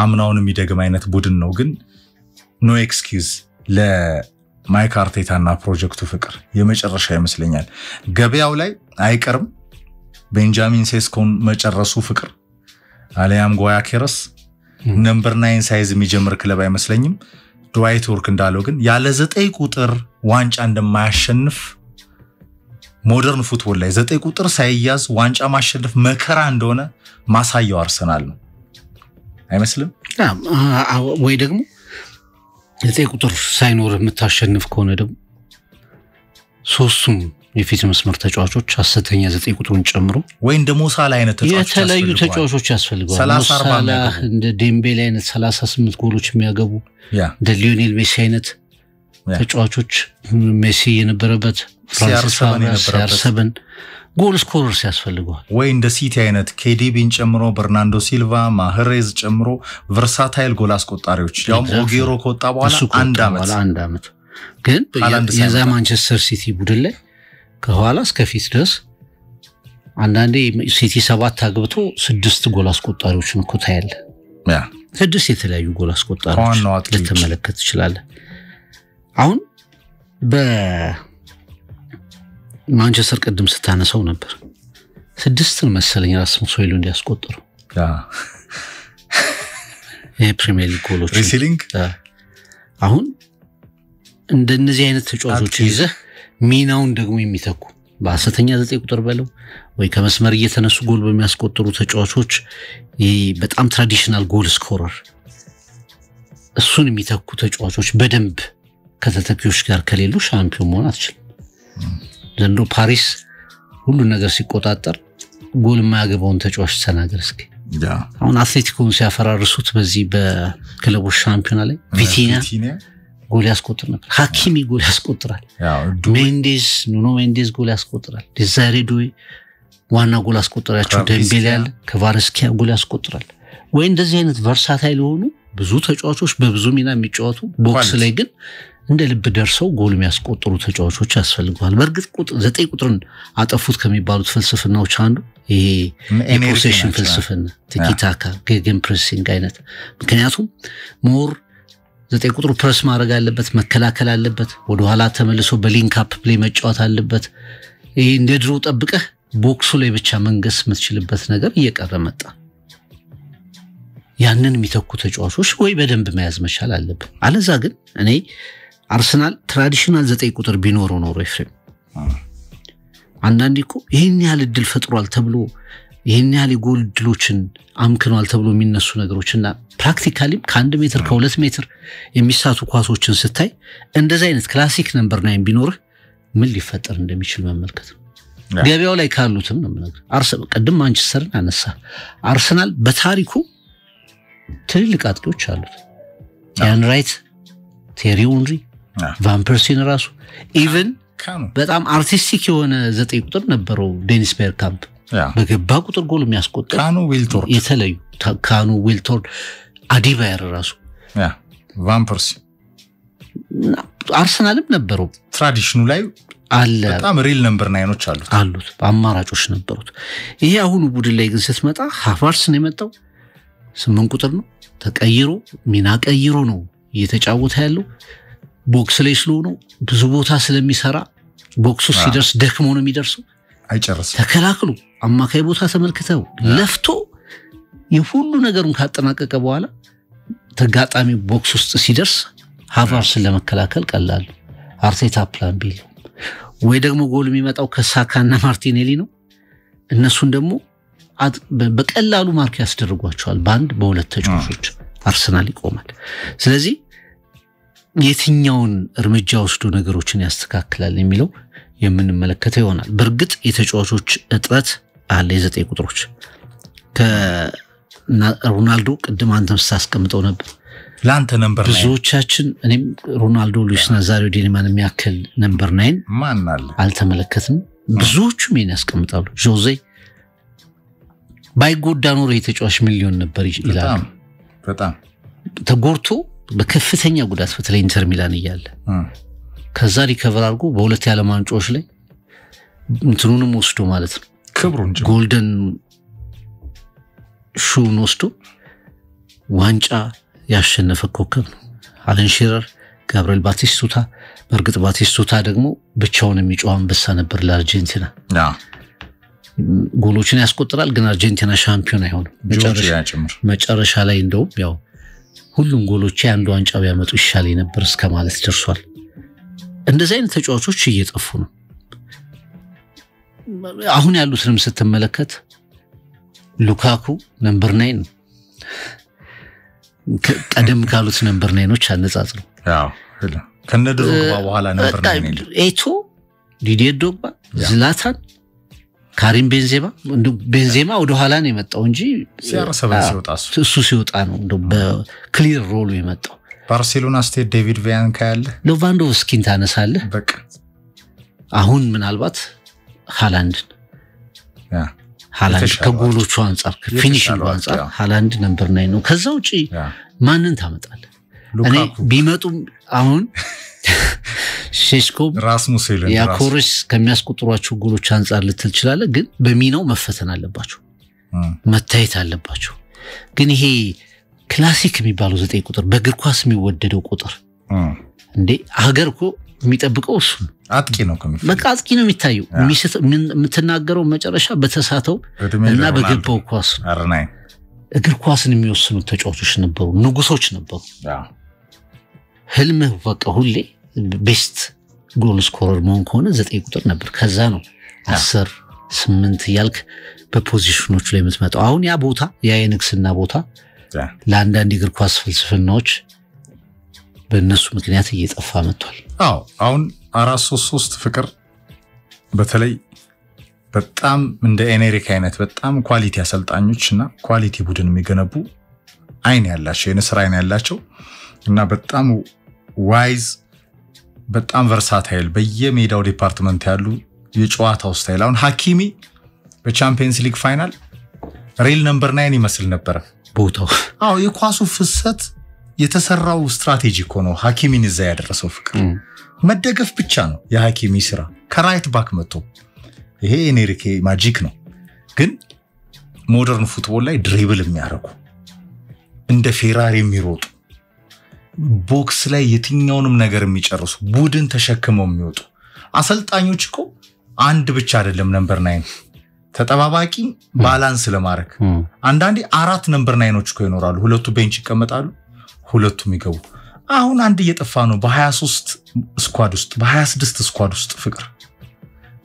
አምናውን የሚደግም አይነት ቡድን ነው ግን ኖ ኤክስኪውዝ ለማይክ አርቴታና ፕሮጀክቱ ፍቅር የመጨረሻ ይመስለኛል ገበያው ላይ አይቀርም ቤንጃሚን ሴስኮን መጨረሱ ፍቅር አሊያም ጎያኬረስ ነምበር 9 ሳይዝ የሚጀምር ክለብ አይመስለኝም ድዋይት ዮርክ እንዳለው ግን ያለ 9 ቁጥር ዋንጫ እንደማያሸንፍ ሞደርን ፉትቦል ላይ 9 ቁጥር ሳይያዝ ዋንጫ ማሸነፍ መከራ እንደሆነ ማሳያው አርሰናል ነው አይመስልም ወይ ደግሞ 9 ቁጥር ሳይኖር የምታሸንፍ ከሆነ ደግሞ ሶስቱም የፊት መስመር ተጫዋቾች ሐሰተኛ 9 ቁጥሩን ጨምሮ ወይ እንደ ሞሳላ አይነት ተጫዋቾች ያስፈልጋሉ ሞሳላ እንደ ዴምቤሌ አይነት 38 ጎሎች የሚያገቡ እንደ ሊዮኔል ሜሲ አይነት ተጫዋቾች ሜሲ የነበረበት ፍራንሲስ CR7 ጎል ስኮረርስ ያስፈልጋል ወይ እንደ ሲቲ አይነት KDBን ጨምሮ በርናንዶ ሲልቫ ማህሬዝ ጨምሮ ቨርሳታይል ጎል አስቆጣሪዎች ያው ኦጌሮ ከወጣ በኋላ አንድ አመት ግን የዛ ማንቸስተር ሲቲ ቡድን ላይ ከኋላ እስከ ፊት ድረስ አንዳንዴ ሲቲ 7 አግብቶ 6 ጎል አስቆጣሪዎችን እኮ ታያለ ያ 6 የተለያዩ ጎል አስቆጣሪዎች ልትመለከት ይችላል አሁን በማንቸስተር ቀደም ስታነሳው ነበር 6 መሰለኝ ራስሙስ ሆይሉንድ ያስቆጠሩ ያ የፕሪሚየር ሊግ ጎሎች ሪሲሊንግ አሁን እንደነዚህ አይነት ተጫዋቾች ይዘህ ሚናውን ደግሞ የሚተኩ በአሰተኛ 9 ቁጥር በለው ወይ ከመስመር እየተነሱ ጎል በሚያስቆጥሩ ተጫዋቾች በጣም ትራዲሽናል ጎል ስኮረር እሱን የሚተኩ ተጫዋቾች በደንብ ከተተኪዎች ጋር ከሌሉ ሻምፒዮን መሆን አትችልም ዘንድሮ ፓሪስ ሁሉ ነገር ሲቆጣጠር ጎል የማያገባውን ተጫዋች ተናገር እስኪ አሁን አትሌቲኮን ሲያፈራርሱት በዚህ በክለቦች ሻምፒዮና ላይ ቪቲኒያ ጎል ያስቆጥር ነበር ሐኪሚ ጎል ያስቆጥራል ሜንዴዝ ኑኖ ሜንዴዝ ጎል ያስቆጥራል ዲዛይሬ ዱዌ ዋና ጎል አስቆጥራቸው ደምቤሌ ያለ ከቫረስኪያ ጎል ያስቆጥራል ወይ እንደዚህ አይነት ቨርሳታይል ሆኑ ብዙ ተጫዋቾች በብዙ ሚና የሚጫወቱ ቦክስ ላይ ግን እንደ ልብ ደርሰው ጎል የሚያስቆጥሩ ተጫዋቾች ያስፈልጋል በርግጥ 9 ቁጥርን አጠፉት ከሚባሉት ፍልስፍናዎች አንዱ ይሄ የፖሴሽን ፍልስፍና ቲኪታካ ጌም ፕሬሲንግ አይነት ምክንያቱም ሞር 9 ቁጥሩ ፕሬስ ማድረግ አለበት መከላከል አለበት ወደ ኋላ ተመልሶ በሊንክ አፕ ፕሌይ መጫወት አለበት ይሄ እንደ ድሮ ጠብቀህ ቦክሱ ላይ ብቻ መንገስ የምትችልበት ነገር እየቀረ መጣ ያንን የሚተኩ ተጫዋቾች ወይ በደንብ መያዝ መቻል አለበት አለዛ ግን እኔ አርሰናል ትራዲሽናል 9 ቁጥር ቢኖረው ነው ኤፍሬም አንዳንዴ እኮ ይሄን ያህል እድል ፈጥሯል ተብሎ ይሄን ያህል ጎል እድሎችን አምክኗል ተብሎ የሚነሱ ነገሮችና ፕራክቲካሊም ከ1 ሜትር ከ2 ሜትር የሚሳቱ ኳሶችን ስታይ እንደዚህ አይነት ክላሲክ ነምበር 9 ቢኖር ምን ሊፈጠር እንደሚችል መመልከት ገበያው ላይ ካሉትም ነው ማለት አርሰናል ቀደም ማንቸስተርን አነሳ አርሰናል በታሪኩ ትልልቅ አጥቂዎች አሉት ያን ራይት ቴሪ ኦንሪ ቫን ፐርሲን ራሱ ኢቭን በጣም አርቲስቲክ የሆነ 9 ቁጥር ነበረው ዴኒስ ቤርካምፕ በገባ ቁጥር ጎል የሚያስቆጥር ካኑ ዊልቶር የተለዩ ካኑ ዊልቶር አዲባየር ራሱ ቫን ፐርሲ አርሰናልም ነበረው ትራዲሽኑ ላይ አለ በጣም ሪል ነምበር 9ኖች አሉት አማራጮች ነበሩት ይሄ አሁን ቡድን ላይ ግን ስትመጣ ሃቫርትስ ነው የመጣው 8 ቁጥር ነው ተቀይሮ ሚና ቀይሮ ነው እየተጫወተ ያለው ቦክስ ላይ ስለሆነ ብዙ ቦታ ስለሚሰራ ቦክሱ ሲደርስ ደክሞ ነው የሚደርሰው አይጨርስም ተከላክሉ አማካይ ቦታ ተመልክተው ለፍቶ የሁሉ ነገሩን ካጠናቀቀ በኋላ ተጋጣሚ ቦክስ ውስጥ ሲደርስ ሃቫርትስን ለመከላከል ቀላል አርቴታ ፕላን ቢ ወይ ደግሞ ጎል የሚመጣው ከሳካና ማርቲኔሊ ነው እነሱን ደግሞ በቀላሉ ማርክ ያስደርጓቸዋል በአንድ በሁለት ተጫዋቾች አርሰናል ይቆማል ስለዚህ የትኛውን እርምጃ ወስዶ ነገሮችን ያስተካክላል የሚለው የምንመለከተው ይሆናል በርግጥ የተጫዋቾች እጥረት አለ የ9 ቁጥሮች ከሮናልዶ ቀደም አንተም ሳስቀምጠው ነበር ላንተ ነምበር 9 ብዙዎቻችን እኔም ሮናልዶ ሉዊስ ናዛሪዮ ዲኒማን የሚያክል ነምበር 9 ማን አለ አልተመለከትም ብዙዎቹ ምን ያስቀምጣሉ ጆዜ ባይጎዳ ኖር የተጫዋች ሚሊዮን ነበር ይላል በጣም ተጎርቶ በከፍተኛ ጉዳት በተለይ ኢንተር ሚላን ይያለ ከዛ ሪከቨር አድርጎ በሁለት የዓለም ዋንጫዎች ላይ እንትኑንም ወስዶ ማለት ነው ክብሩን ጎልደን ሹን ወስዶ ዋንጫ ያሸነፈ ኮከብ ነው አለን ሺረር ጋብሪኤል ባቲስቱታ በርግጥ ባቲስቱታ ደግሞ ብቻውን የሚጫወት አንበሳ ነበር ለአርጀንቲና ጎሎችን ያስቆጥራል ግን አርጀንቲና ሻምፒዮን አይሆንም መጨረሻ ላይ እንደው ያው ሁሉም ጎሎች አንዱ ዋንጫ ያመጡ ይሻል ነበር እስከማለት ደርሷል እንደዚህ አይነት ተጫዋቾች እየጠፉ ነው አሁን ያሉትንም ስትመለከት ሉካኩ ነምበር 9 ቀደም ካሉት ነምበር 9ኖች አነጻጽሩ ያው ከነድሮ በኋላ ነምበር 9 ኤቶ ዲዲር ዶግባ ዝላታን ካሪም ቤንዜማ ወደ ኋላ ነው የመጣው እንጂ እሱ ሲወጣ ነው እንደ በክሊር ሮሉ የመጣው ባርሴሎና ስቴት ዴቪድ ቪያን ካያለ ሌቫንዶቭስኪን ታነሳለ በቃ አሁን ምናልባት ሃላንድ ከጎሎቹ አንፃር ከፊኒሺንግ አንፃር ሃላንድ ነምበር 9 ነው ከዛው ጪ ማንን ታመጣለ እኔ ቢመጡም አሁን ሼሽኮ ራስሙስ ሄለን ያኮርስ ከሚያስቆጥሯቸው ጎሎች አንፃር ልትል ይችላል ግን በሚናው መፈተን አለባቸው መታየት አለባቸው ግን ይሄ ክላሲክ የሚባለው 9 ቁጥር በእግር ኳስ የሚወደደው ቁጥር እንዴ ሀገር እኮ የሚጠብቀው እሱ አጥቂ ነው በቃ አጥቂ ነው የሚታየው የምትናገረው መጨረሻ በተሳተው እና በገባው ኳስ አርናይ እግር ኳስን የሚወስኑ ተጫዋቾች ነበሩ ንጉሶች ነበሩ ህልምህ በቃ ሁሌ ቤስት ጎል ስኮረር መሆን ከሆነ 9 ቁጥር ነበር ከዛ ነው 10 8 ያልክ በፖዚሽኖች ላይ የምትመጣው አሁን ያ ቦታ ያ የንግስና ቦታ ለአንዳንድ እግር ኳስ ፍልስፍናዎች በእነሱ ምክንያት እየጠፋ መጥቷል አሁን 433 ፍቅር በተለይ በጣም እንደ ኤኔሪክ አይነት በጣም ኳሊቲ አሰልጣኞችና ኳሊቲ ቡድን የሚገነቡ አይን ያላቸው የንስር አይን ያላቸው እና በጣም ዋይዝ በጣም ቨርሳታይል በየሜዳው ዲፓርትመንት ያሉ የጨዋታው ስታይል አሁን ሐኪሚ በቻምፒየንስ ሊግ ፋይናል ሪል ነምበር 9 ይመስል ነበር ቦታው የኳሱ ፍሰት የተሰራው ስትራቴጂ ሆኖ ሐኪሚን እዛ ያደረሰው ፍቅር መደገፍ ብቻ ነው የሐኪሚ ስራ ከራይት ባክ መጥቶ ይሄ ኤኔሪክ ማጂክ ነው ግን ሞደርን ፉትቦል ላይ ድሪብል የሚያረጉ እንደ ፌራሪ የሚሮጡ ቦክስ ላይ የትኛውንም ነገር የሚጨርሱ ቡድን ተሸክመው የሚወጡ አሰልጣኞች እኮ አንድ ብቻ አይደለም ነምበር 9 ተጠባባቂ ባላንስ ለማድረግ አንዳንዴ 4 ነምበር 9ዎች እኮ ይኖራሉ ሁለቱ ቤንች ይቀመጣሉ ሁለቱም ይገቡ አሁን አንድ እየጠፋ ነው በ23 ስኳድ ውስጥ በ26 ስኳድ ውስጥ ፍቅር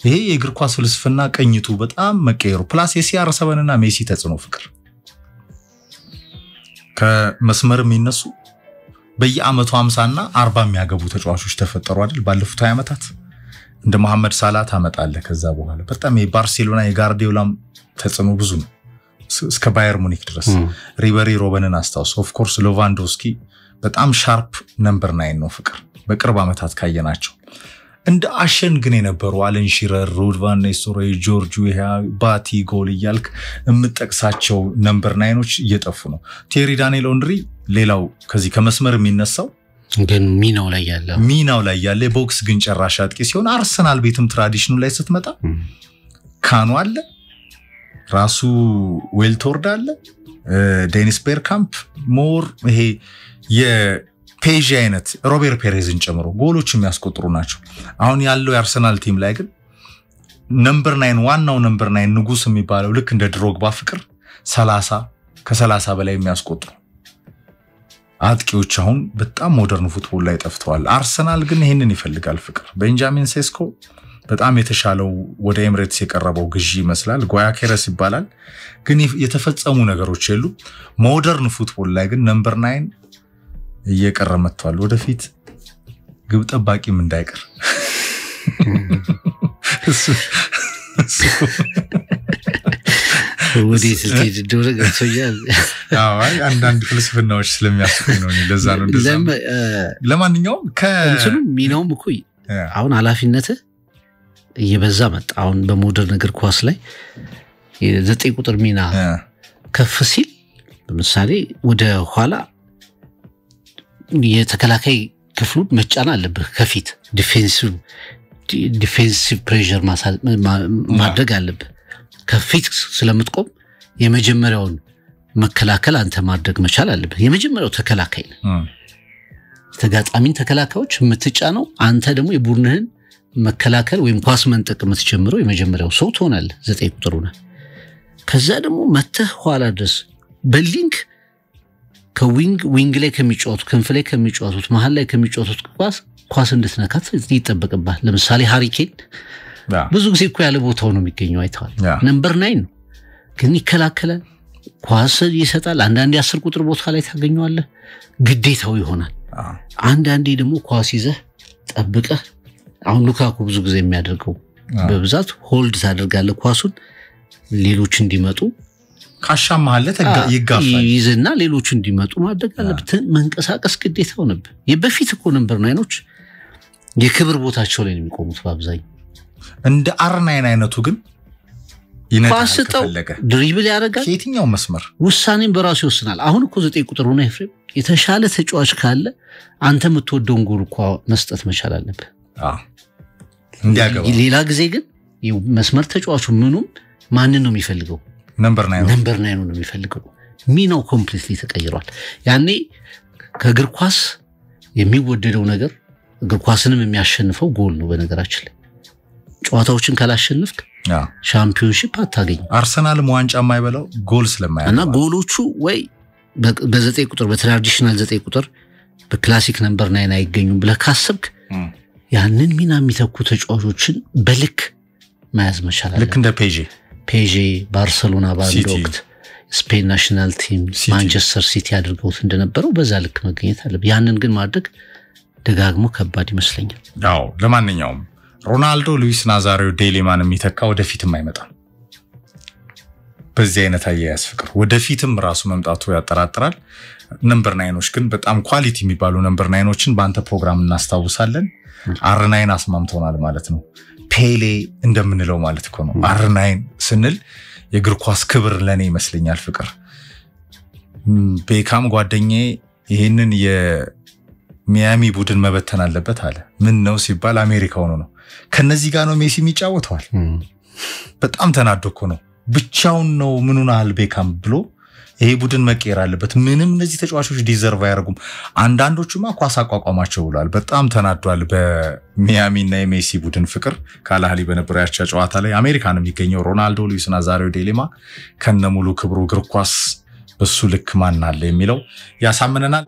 ይሄ የእግር ኳስ ፍልስፍና ቀኝቱ በጣም መቀየሩ ፕላስ የሲአር7 እና ሜሲ ተጽዕኖ ፍቅር ከመስመር የሚነሱ በየአመቱ 50 እና 40 የሚያገቡ ተጫዋቾች ተፈጠሩ አይደል ባለፉት 20 ዓመታት እንደ መሐመድ ሳላህ ታመጣለ ከዛ በኋላ በጣም የባርሴሎና የጋርዲዮላም ተጽዕኖ ብዙ ነው እስከ ባየር ሙኒክ ድረስ ሪበሪ ሮበንን አስታውስ ኦፍ ኮርስ ሌቫንዶስኪ በጣም ሻርፕ ነምበር 9 ነው ፍቅር በቅርብ ዓመታት ካየናቸው እንደ አሸን ግን የነበሩ አለን ሺረር ሩድ ቫን ኒስተልሮይ ጆርጅ ዌሃ ባቲ ጎል ይያልክ የምጠቅሳቸው ነምበር 9ዎች እየጠፉ ነው ቴሪ ዳንኤል ኦንሪ ሌላው ከዚህ ከመስመር የሚነሳው ግን ሚናው ላይ ያለ ቦክስ ግን ጨራሽ አጥቂ ሲሆን አርሰናል ቤትም ትራዲሽኑ ላይ ስትመጣ ካኑ አለ ራሱ ዌልቶርድ አለ ዴኒስ ቤርካምፕ ሞር ይሄ የፔዥ አይነት ሮቤር ፔሬዝን ጨምሮ ጎሎች የሚያስቆጥሩ ናቸው አሁን ያለው የአርሰናል ቲም ላይ ግን ነምበር 9 ዋናው ነምበር 9 ንጉስ የሚባለው ልክ እንደ ድሮግባ ፍቅር 30 ከ30 በላይ የሚያስቆጥሩ አጥቂዎች አሁን በጣም ሞደርን ፉትቦል ላይ ጠፍተዋል አርሰናል ግን ይሄንን ይፈልጋል ፍቅር ቤንጃሚን ሴስኮ በጣም የተሻለው ወደ ኤምሬትስ የቀረበው ግዢ ይመስላል ጎያኬረስ ይባላል ግን የተፈጸሙ ነገሮች የሉ ሞደርን ፉትቦል ላይ ግን ነምበር 9 እየቀረ መጥቷል ወደፊት ግብ ጠባቂም እንዳይቀር ወዲህ ስትሄድ ደረገ ሰውያል አይ አንዳንድ ፍልስፍናዎች ስለሚያስፈኝ ነው ለዛ ነው እንደዛ ለማንኛውም ከእንትኑ ሚናውም እኮ አሁን ኃላፊነት እየበዛ መጣ አሁን በሞደርን እግር ኳስ ላይ የ9 ቁጥር ሚና ከፍ ሲል ለምሳሌ ወደ ኋላ የተከላካይ ክፍሉ መጫን አለበት ከፊት ዲፌንሲቭ ፕሬሸር ማድረግ አለበት ከፊት ስለምትቆም የመጀመሪያውን መከላከል አንተ ማድረግ መቻል አለበት የመጀመሪያው ተከላካይ ተጋጣሚን ተከላካዮች የምትጫነው አንተ ደግሞ የቡድንህን መከላከል ወይም ኳስ መንጠቅ የምትጀምረው የመጀመሪያው ሰው ትሆናለህ 9 ቁጥር ሆነ ከዛ ደግሞ መተህ ኋላ ድረስ በሊንክ ከዊንግ ላይ ከሚጫወቱ ክንፍ ላይ ከሚጫወቱት መሃል ላይ ከሚጫወቱት ኳስ እንድትነካት ይጠበቅባል ለምሳሌ ሃሪኬን ብዙ ጊዜ እኮ ያለ ቦታው ነው የሚገኘው አይተዋል ነምበር 9 ነው ግን ይከላከላል ኳስ ይሰጣል አንዳንዴ 10 ቁጥር ቦታ ላይ ታገኘዋለህ ግዴታው ይሆናል አንዳንዴ ደግሞ ኳስ ይዘህ ጠብቀህ አሁን ሉካኩ ብዙ ጊዜ የሚያደርገው በብዛት ሆልድ ታደርጋለህ ኳሱን ሌሎች እንዲመጡ ካሻማለ ይጋፋል ይዘና ሌሎች እንዲመጡ ማድረግ አለበት መንቀሳቀስ ግዴታው ነበር የበፊት እኮ ነምበር 9ዎች የክብር ቦታቸው ላይ ነው የሚቆሙት በአብዛኛው እንደ አርናይን አይነቱ ግን ኳስጠው ድሪብል ያደርጋል የትኛው መስመር ውሳኔን በራሱ ይወስናል አሁን እኮ 9 ቁጥር ሆነ ኤፍሬም የተሻለ ተጫዋች ካለ አንተ የምትወደውን ጎል እኮ መስጠት መቻል አለብህ። እንዲያገባ ሌላ ጊዜ ግን መስመር ተጫዋቹ ምኑም ማንን ነው የሚፈልገው? ነምበር 9 ነው የሚፈልገው። ሚናው ኮምፕሊትሊ ተቀይሯል። ያኔ ከእግር ኳስ የሚወደደው ነገር እግር ኳስንም የሚያሸንፈው ጎል ነው። በነገራችን ላይ ጨዋታዎችን ካላሸነፍክ ሻምፒዮንሺፕ አታገኝ። አርሰናል ዋንጫ የማይበላው ጎል ስለማያገኝ እና ጎሎቹ ወይ በ9 ቁጥር በትራዲሽናል 9 ቁጥር በክላሲክ ነምበር 9 አይገኙም ብለህ ካሰብክ ያንን ሚና የሚተኩ ተጫዋቾችን በልክ መያዝ መቻል አለ። ልክ እንደ ፔዤ ባርሰሎና በአንድ ወቅት ስፔን ናሽናል ቲም ማንቸስተር ሲቲ አድርገውት እንደነበረው በዛ ልክ መገኘት አለ። ያንን ግን ማድረግ ደጋግሞ ከባድ ይመስለኛል። አዎ ለማንኛውም ሮናልዶ ሉዊስ ናዛሪዮ ዴሊማን የሚተካ ወደፊትም አይመጣም። በዚህ አይነት አያያዝ ፍቅር ወደፊትም ራሱ መምጣቱ ያጠራጥራል። ነምበር 9ዎች ግን በጣም ኳሊቲ የሚባሉ ነምበር 9ዎችን በአንተ ፕሮግራም እናስታውሳለን። አር9 አስማምተውናል ማለት ነው። ፔሌ እንደምንለው ማለት እኮ ነው። አር9 ስንል የእግር ኳስ ክብር ለኔ ይመስለኛል ፍቅር። ቤካም ጓደኛዬ ይሄንን የሚያሚ ቡድን መበተን አለበት አለ። ምን ነው ሲባል አሜሪካ ሆኖ ነው። ከነዚህ ጋር ነው ሜሲ የሚጫወተዋል። በጣም ተናዶ እኮ ነው። ብቻውን ነው ምኑን አል ቤካም ብሎ ይሄ ቡድን መቀየር አለበት። ምንም እነዚህ ተጫዋቾች ዲዘርቭ አያደርጉም። አንዳንዶቹማ ኳስ አቋቋማቸው ብሏል። በጣም ተናዷል በሚያሚና የሜሲ ቡድን ፍቅር። ካላህሊ በነበረው ያቻ ጨዋታ ላይ አሜሪካን የሚገኘው ሮናልዶ ሉዊስ ናዛሪዮ ዴሊማ ከነሙሉ ክብሩ እግር ኳስ በሱ ልክ ማን አለ የሚለው ያሳምነናል።